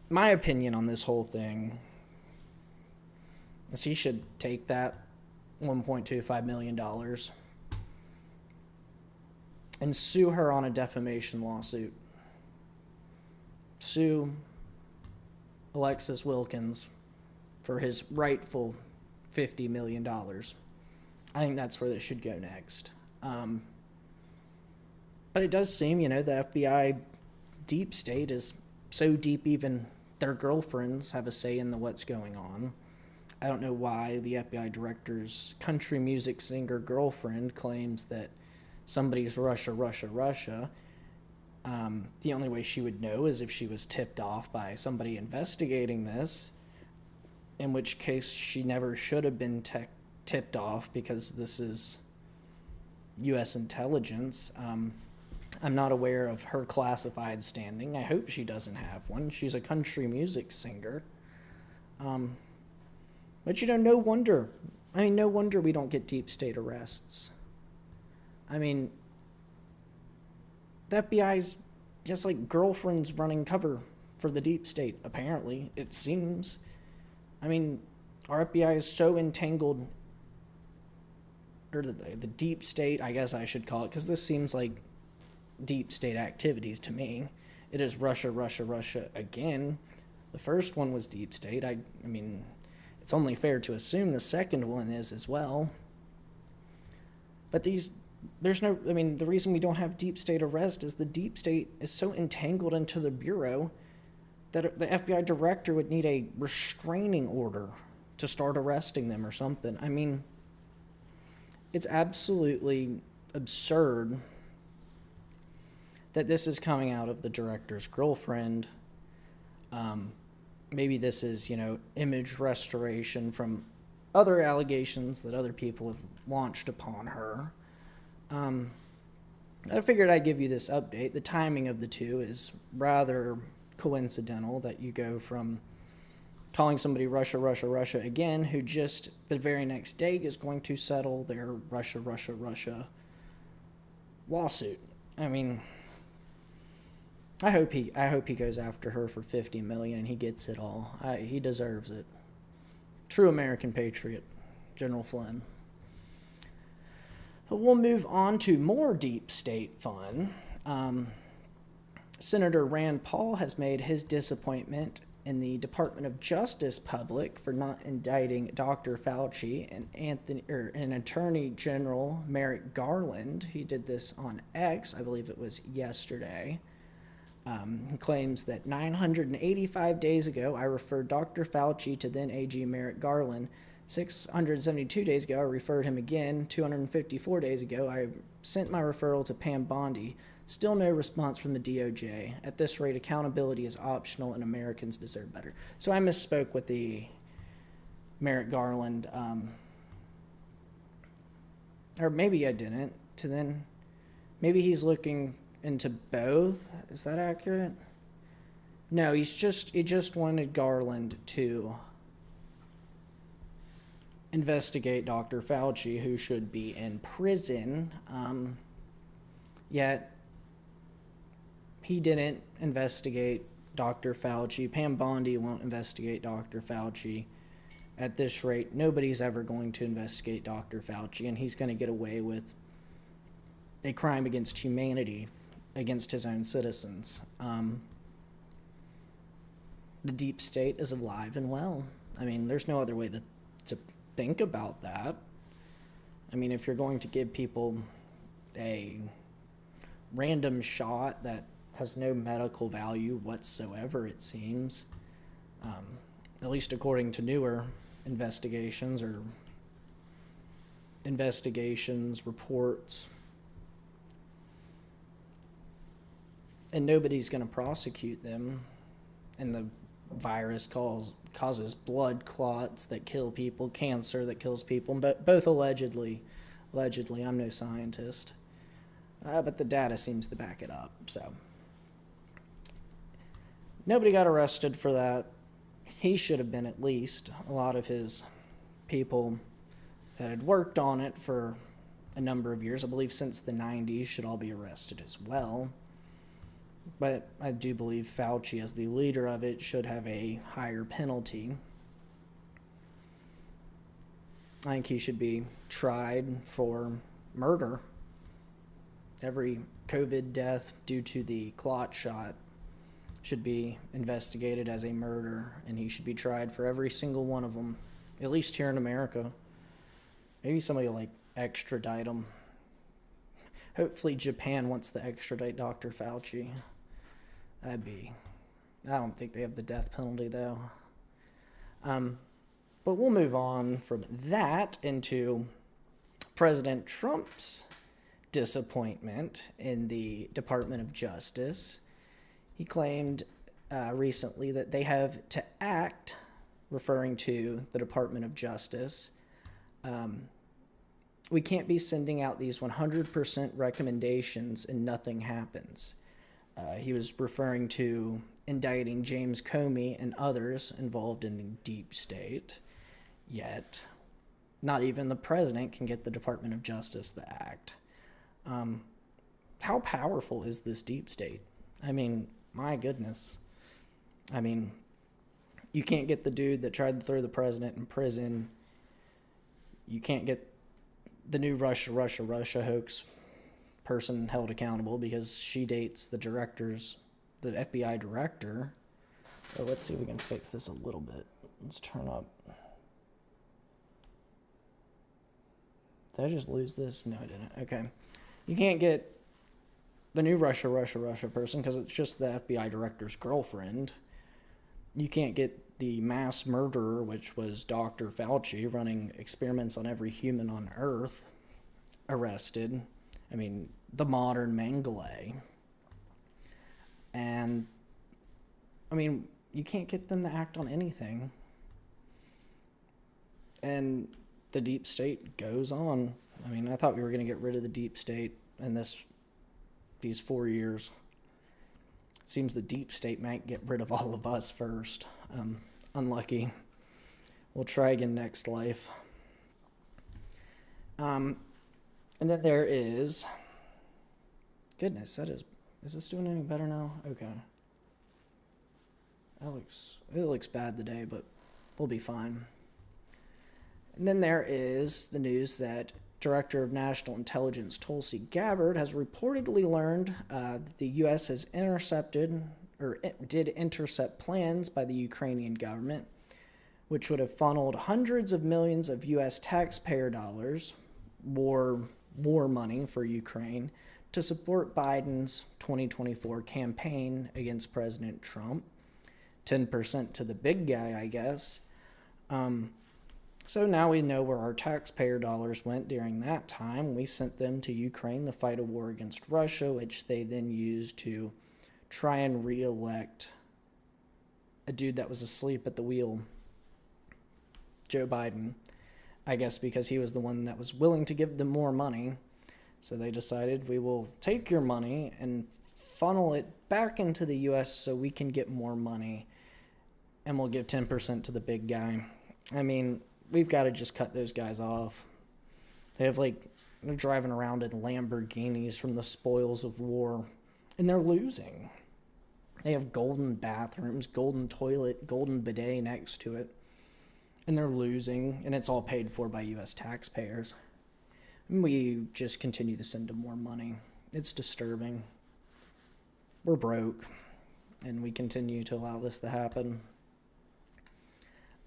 My opinion on this whole thing, He should take that $1.25 million and sue her on a defamation lawsuit. Sue Alexis Wilkins for his rightful $50 million. I think that's where this should go next. But it does seem, the FBI deep state is so deep even their girlfriends have a say in what's going on. I don't know why the FBI director's country music singer girlfriend claims that somebody's Russia. The only way she would know is if she was tipped off by somebody investigating this, in which case she never should have been tipped off because this is U.S. intelligence. I'm not aware of her classified standing. I hope she doesn't have one. She's a country music singer. But no wonder. No wonder we don't get deep state arrests. The FBI's just like girlfriends running cover for the deep state, apparently, it seems. Our FBI is so entangled, or the deep state, I guess I should call it, because this seems like deep state activities to me. It is Russia again. The first one was deep state. It's only fair to assume the second one is as well. But the reason we don't have deep state arrest is the deep state is so entangled into the Bureau that the FBI director would need a restraining order to start arresting them or something. It's absolutely absurd that this is coming out of the director's girlfriend. Maybe this is, image restoration from other allegations that other people have launched upon her. I figured I'd give you this update. The timing of the two is rather coincidental, that you go from calling somebody Russia again, who just the very next day is going to settle their Russia lawsuit. I hope he goes after her for $50 million and he gets it all. He deserves it. True American patriot, General Flynn. But we'll move on to more deep state fun. Senator Rand Paul has made his disappointment in the Department of Justice public for not indicting Dr. Fauci and Attorney General Merrick Garland. He did this on X, I believe it was yesterday. He claims that 985 days ago, I referred Dr. Fauci to then AG Merrick Garland. 672 days ago, I referred him again. 254 days ago, I sent my referral to Pam Bondi. Still no response from the DOJ. At this rate, accountability is optional and Americans deserve better. So I misspoke with the Merrick Garland, or maybe I didn't. Maybe he's looking into both. Is that accurate? No, he just wanted Garland to investigate Dr. Fauci, who should be in prison. Yet he didn't investigate Dr. Fauci. Pam Bondi won't investigate Dr. Fauci. At this rate, nobody's ever going to investigate Dr. Fauci, and he's going to get away with a crime against humanity against his own citizens. The deep state is alive and well. There's no other way to think about that. If you're going to give people a random shot that has no medical value whatsoever, it seems, at least according to newer investigations reports, and nobody's going to prosecute them, and the virus causes blood clots that kill people, cancer that kills people, but both allegedly. I'm no scientist, but the data seems to back it up. So nobody got arrested for that. He should have been, at least. A lot of his people that had worked on it for a number of years, I believe since the 90s, should all be arrested as well. But I do believe Fauci, as the leader of it, should have a higher penalty. I think he should be tried for murder. Every COVID death due to the clot shot should be investigated as a murder, and he should be tried for every single one of them, at least here in America. Maybe somebody will, like, extradite him. Hopefully Japan wants to extradite Dr. Fauci. I don't think they have the death penalty, though. But we'll move on from that into President Trump's disappointment in the Department of Justice. He claimed recently that they have to act, referring to the Department of Justice. We can't be sending out these 100% recommendations and nothing happens. He was referring to indicting James Comey and others involved in the deep state. Yet, not even the president can get the Department of Justice to act. How powerful is this deep state? I mean, my goodness. I mean, you can't get the dude that tried to throw the president in prison. You can't get the new Russia hoax person held accountable because she dates the FBI director. Oh, let's see if we can fix this a little bit. Let's turn up. Did I just lose this? No, I didn't. Okay. You can't get the new Russia person because it's just the FBI director's girlfriend. You can't get the mass murderer, which was Dr. Fauci, running experiments on every human on Earth, arrested. I mean, the modern Mengele. And, I mean, you can't get them to act on anything. And the deep state goes on. I mean, I thought we were going to get rid of the deep state in these 4 years. It seems the deep state might get rid of all of us first. Unlucky. We'll try again next life. And then there is... Goodness, is this doing any better now? Okay. It looks bad today, but we'll be fine. And then there is the news that Director of National Intelligence Tulsi Gabbard has reportedly learned that the U.S. has did intercept plans by the Ukrainian government, which would have funneled hundreds of millions of U.S. taxpayer dollars, war money for Ukraine, to support Biden's 2024 campaign against President Trump. 10% to the big guy, I guess. So now we know where our taxpayer dollars went during that time. We sent them to Ukraine to fight a war against Russia, which they then used to try and re-elect a dude that was asleep at the wheel, Joe Biden. I guess because he was the one that was willing to give them more money. So they decided, we will take your money and funnel it back into the U.S. so we can get more money. And we'll give 10% to the big guy. I mean, we've got to just cut those guys off. They're driving around in Lamborghinis from the spoils of war, and they're losing. They have golden bathrooms, golden toilet, golden bidet next to it, and they're losing, and it's all paid for by U.S. taxpayers. And we just continue to send them more money. It's disturbing. We're broke, and we continue to allow this to happen.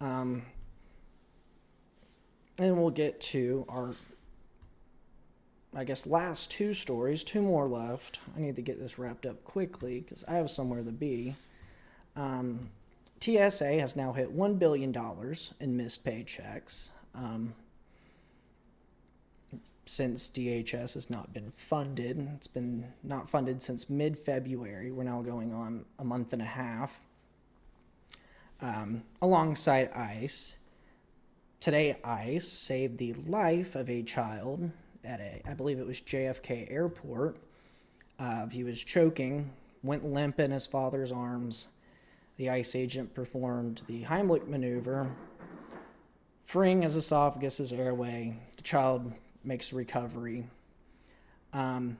And we'll get to our, last two stories. Two more left. I need to get this wrapped up quickly because I have somewhere to be. TSA has now hit $1 billion in missed paychecks since DHS has not been funded. It's been not funded since mid-February. We're now going on a month and a half. Alongside ICE. Today, ICE saved the life of a child at I believe it was JFK Airport. He was choking, went limp in his father's arms. The ICE agent performed the Heimlich maneuver, freeing his esophagus, his airway. The child makes a recovery. And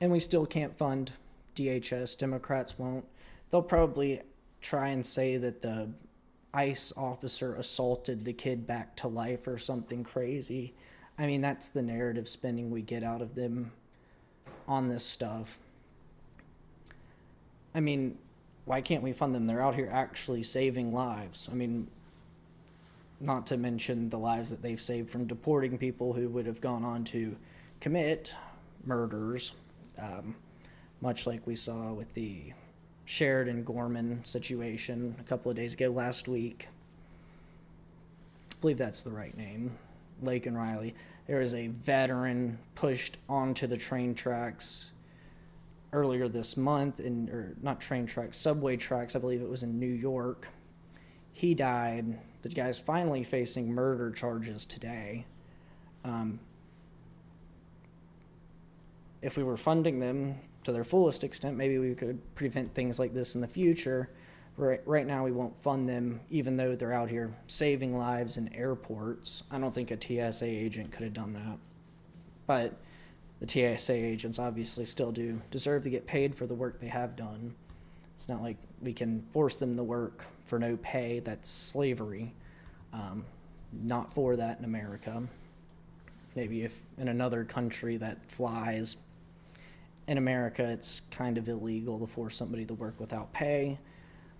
we still can't fund DHS. Democrats won't. They'll probably try and say that the ICE officer assaulted the kid back to life or something crazy. I mean, that's the narrative spinning we get out of them on this stuff. I mean, why can't we fund them? They're out here actually saving lives. I mean, not to mention the lives that they've saved from deporting people who would have gone on to commit murders, much like we saw with the Sheridan Gorman situation a couple of days ago last week. I believe that's the right name. Lake and Riley. There was a veteran pushed onto the train tracks earlier this month, or not train tracks, subway tracks. I believe it was in New York. He died. The guy's finally facing murder charges today. If we were funding them to their fullest extent, maybe we could prevent things like this in the future. Right now, we won't fund them, even though they're out here saving lives in airports. I don't think a TSA agent could have done that. But the TSA agents obviously still do deserve to get paid for the work they have done. It's not like we can force them to work for no pay. That's slavery. Not for that in America. Maybe if in another country that flies. In America, it's kind of illegal to force somebody to work without pay.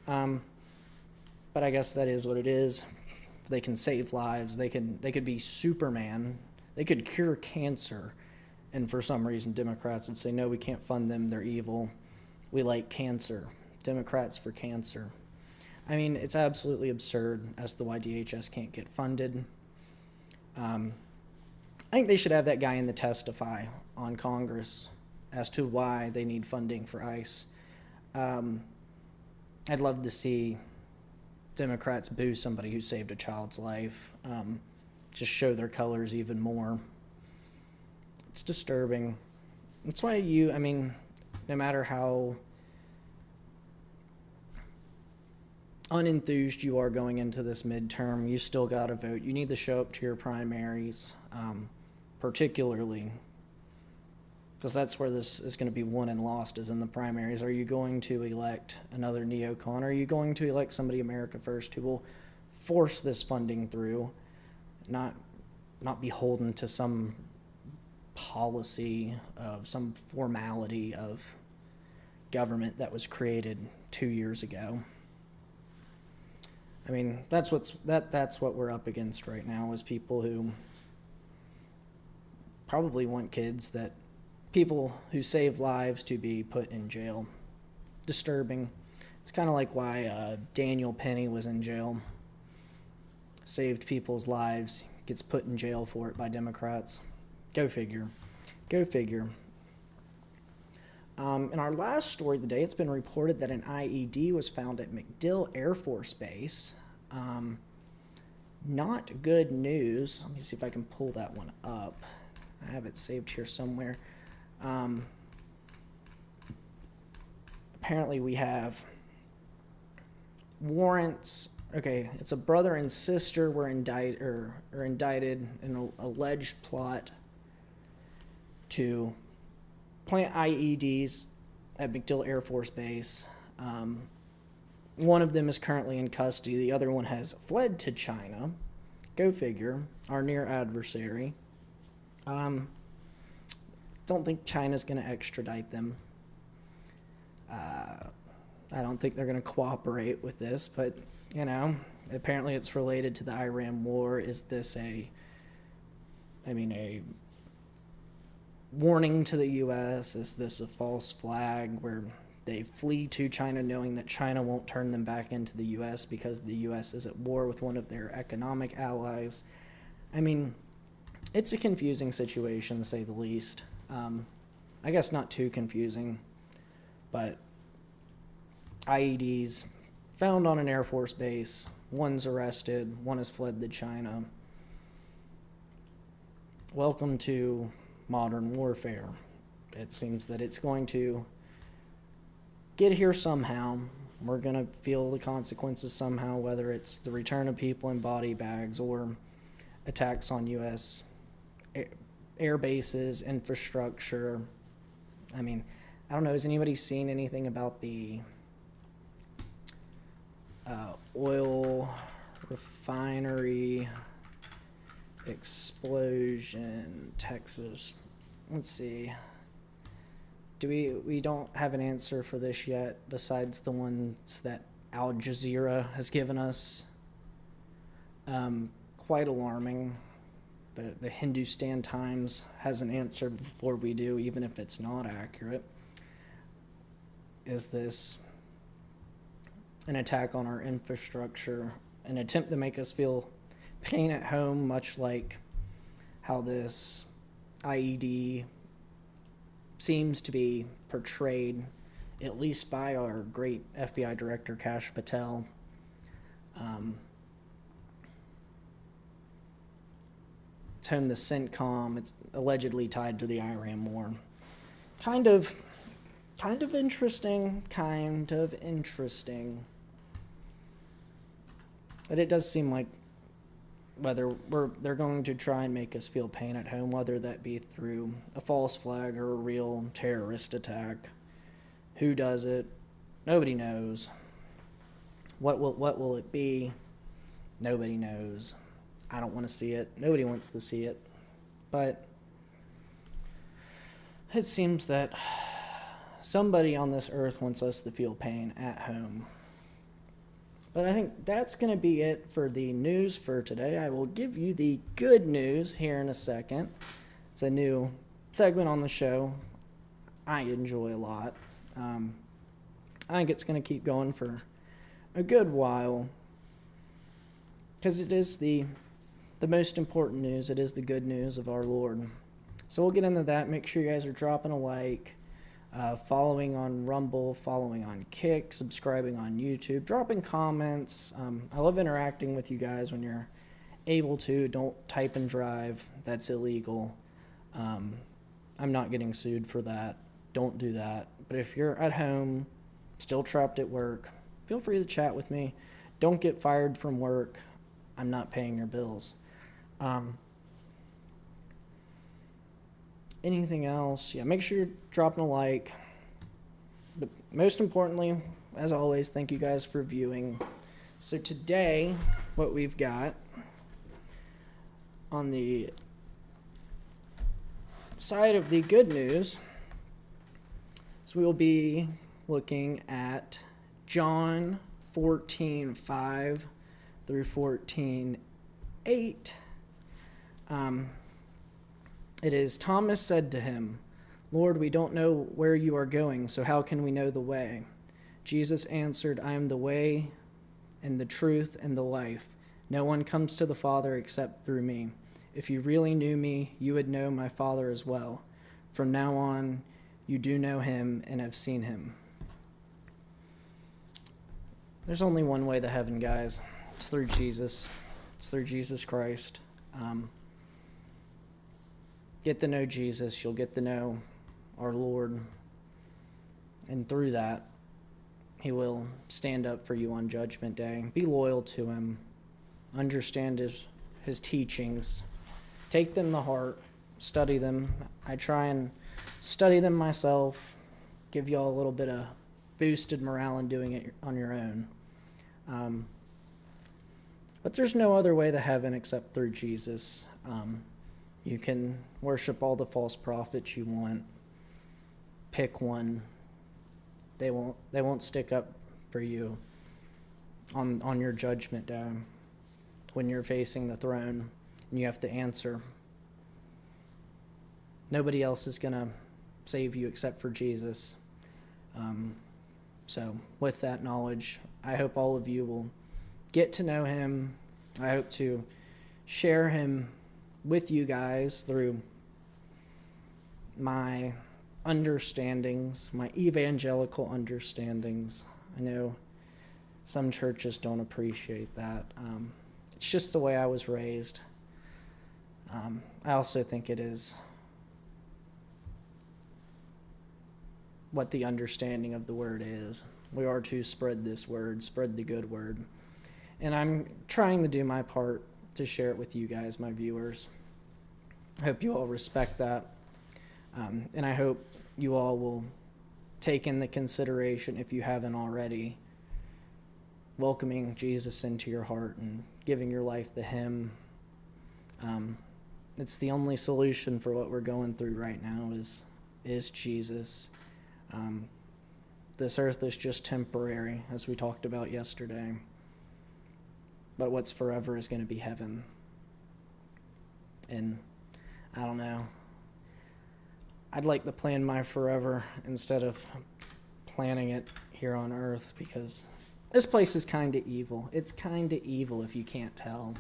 But I guess that is what it is. They can save lives. They could be Superman. They could cure cancer. And for some reason, Democrats would say, no, we can't fund them. They're evil. We like cancer. Democrats for cancer. I mean, it's absolutely absurd as to why DHS can't get funded. I think they should have that guy in to testify on Congress as to why they need funding for ICE. I'd love to see Democrats boo somebody who saved a child's life. Just show their colors even more. It's disturbing. That's why no matter how unenthused you are going into this midterm, you still got to vote. You need to show up to your primaries, particularly, because that's where this is going to be won and lost, is in the primaries. Are you going to elect another neocon? Are you going to elect somebody America First who will force this funding through, not beholden to some policy of some formality of government that was created 2 years ago? I mean, that's what we're up against right now, is people who probably want people who save lives to be put in jail. Disturbing. It's kind of like why Daniel Penny was in jail. Saved people's lives, gets put in jail for it by Democrats. Go figure. Go figure. In our last story of the day, it's been reported that an IED was found at MacDill Air Force Base. Not good news. Let me see if I can pull that one up. I have it saved here somewhere. Apparently we have warrants. Okay, it's a brother and sister were indicted in an alleged plot to plant IEDs at MacDill Air Force Base. One of them is currently in custody. The other one has fled to China. Go figure. Our near adversary. Don't think China's going to extradite them. I don't think they're going to cooperate with this, but, apparently it's related to the Iran war. Is this a warning to the U.S.? Is this a false flag where they flee to China knowing that China won't turn them back into the U.S. because the U.S. is at war with one of their economic allies? It's a confusing situation, to say the least. I guess not too confusing, but IEDs found on an Air Force base. One's arrested. One has fled to China. Welcome to modern warfare. It seems that it's going to get here somehow. We're going to feel the consequences somehow, whether it's the return of people in body bags or attacks on U.S. air bases, infrastructure. I don't know, has anybody seen anything about the Oil refinery explosion, Texas. Let's see. We don't have an answer for this yet, besides the ones that Al Jazeera has given us. Quite alarming. The Hindustan Times has an answer before we do, even if it's not accurate. Is this an attack on our infrastructure, an attempt to make us feel pain at home, much like how this IED seems to be portrayed, at least by our great FBI Director Kash Patel. It's home the CENTCOM. It's allegedly tied to the Iran war. Kind of interesting. But it does seem like whether they're going to try and make us feel pain at home, whether that be through a false flag or a real terrorist attack. Who does it? Nobody knows. What will it be? Nobody knows. I don't want to see it. Nobody wants to see it. But it seems that somebody on this earth wants us to feel pain at home. But I think that's going to be it for the news for today. I will give you the good news here in a second. It's a new segment on the show I enjoy a lot. I think it's going to keep going for a good while because it is the most important news. It is the good news of our Lord. So we'll get into that. Make sure you guys are dropping a like, following on Rumble, following on Kick, subscribing on YouTube, dropping comments. I love interacting with you guys when you're able to. Don't type and drive. That's illegal. I'm not getting sued for that. Don't do that. But if you're at home, still trapped at work, feel free to chat with me. Don't get fired from work. I'm not paying your bills. Anything else? Yeah, make sure you're dropping a like. But most importantly, as always, thank you guys for viewing. So today, what we've got on the side of the good news is we will be looking at John 14:5 through 14:8. It is, Thomas said to him, Lord, we don't know where you are going, so how can we know the way? Jesus answered, I am the way and the truth and the life. No one comes to the Father except through me. If you really knew me, you would know my Father as well. From now on, you do know him and have seen him. There's only one way to heaven, guys. It's through Jesus. It's through Jesus Christ. Get to know Jesus. You'll get to know our Lord. And through that, he will stand up for you on Judgment Day. Be loyal to him. Understand his teachings. Take them to heart. Study them. I try and study them myself. Give y'all a little bit of boosted morale in doing it on your own. But there's no other way to heaven except through Jesus. You can worship all the false prophets you want. Pick one. They won't stick up for you on your judgment day when you're facing the throne and you have to answer. Nobody else is going to save you except for Jesus. So with that knowledge, I hope all of you will get to know him. I hope to share him with you guys through my understandings, my evangelical understandings. I know some churches don't appreciate that. It's just the way I was raised. I also think it is what the understanding of the word is. We are to spread this word, spread the good word. And I'm trying to do my part to share it with you guys, my viewers. I hope you all respect that. And I hope you all will take in the consideration, if you haven't already, welcoming Jesus into your heart and giving your life to him. It's the only solution for what we're going through right now is Jesus. This earth is just temporary, as we talked about yesterday. But what's forever is going to be heaven. And I don't know. I'd like to plan my forever instead of planning it here on earth, because this place is kind of evil. It's kind of evil if you can't tell.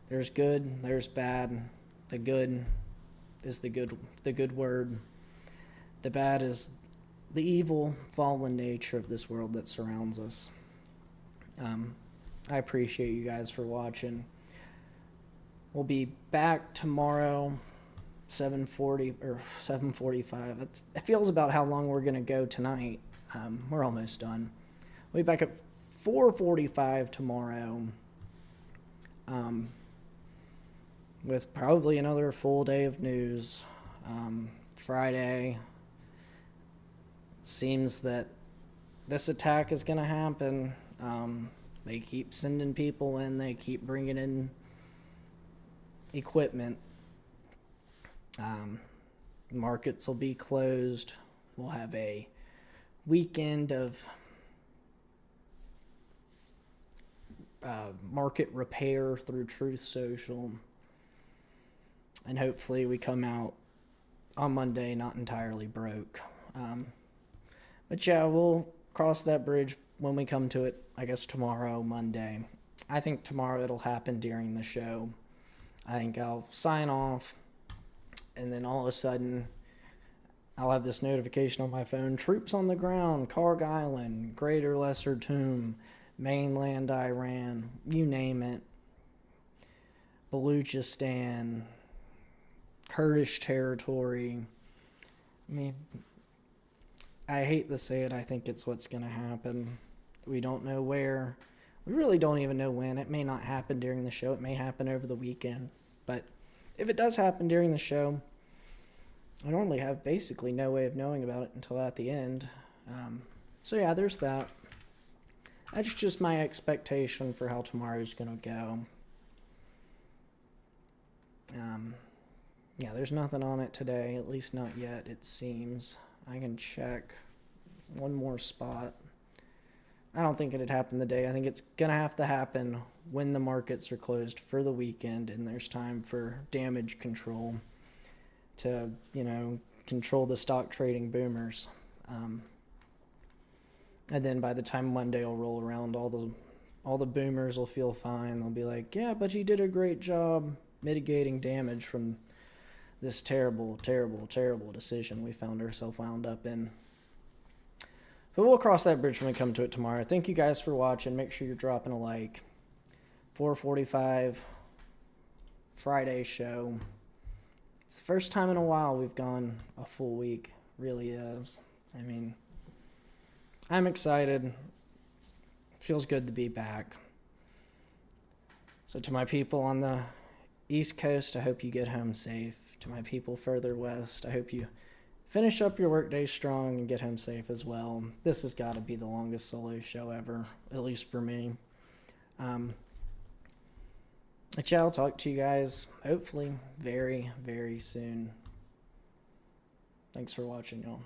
There's good, there's bad. The good is the good word. The bad is the evil, fallen nature of this world that surrounds us. I appreciate you guys for watching. We'll be back tomorrow, 7:40 or 7:45. It feels about how long we're going to go tonight. We're almost done. We'll be back at 4:45 tomorrow, with probably another full day of news. Friday, it seems that this attack is going to happen. They keep sending people in. They keep bringing in equipment. Markets will be closed. We'll have a weekend of market repair through Truth Social. And hopefully we come out on Monday not entirely broke. But yeah, we'll cross that bridge when we come to it, I guess tomorrow, Monday. I think tomorrow it'll happen during the show. I think I'll sign off, and then all of a sudden I'll have this notification on my phone: troops on the ground, Karg Island, Greater Lesser Tomb, mainland Iran, you name it, Baluchistan, Kurdish territory. I mean, I hate to say it, I think it's what's going to happen. We don't know where. We really don't even know when. It may not happen during the show. It may happen over the weekend. But if it does happen during the show, I normally have basically no way of knowing about it until at the end. So yeah, there's that. That's just my expectation for how tomorrow's going to go. Yeah, there's nothing on it today, at least not yet, it seems. I can check one more spot. I don't think it'd happen today. I think it's going to have to happen when the markets are closed for the weekend and there's time for damage control to, control the stock trading boomers. And then by the time Monday will roll around, all the boomers will feel fine. They'll be like, yeah, but you did a great job mitigating damage from this terrible, terrible, terrible decision we found ourselves wound up in. But we'll cross that bridge when we come to it tomorrow. Thank you guys for watching. Make sure you're dropping a like. 4:45 Friday show. It's the first time in a while we've gone a full week. Really is. I mean, I'm excited. Feels good to be back. So to my people on the East Coast, I hope you get home safe. To my people further west, I hope you finish up your workday strong and get home safe as well. This has got to be the longest solo show ever, at least for me. But yeah, I'll talk to you guys hopefully very, very soon. Thanks for watching, y'all.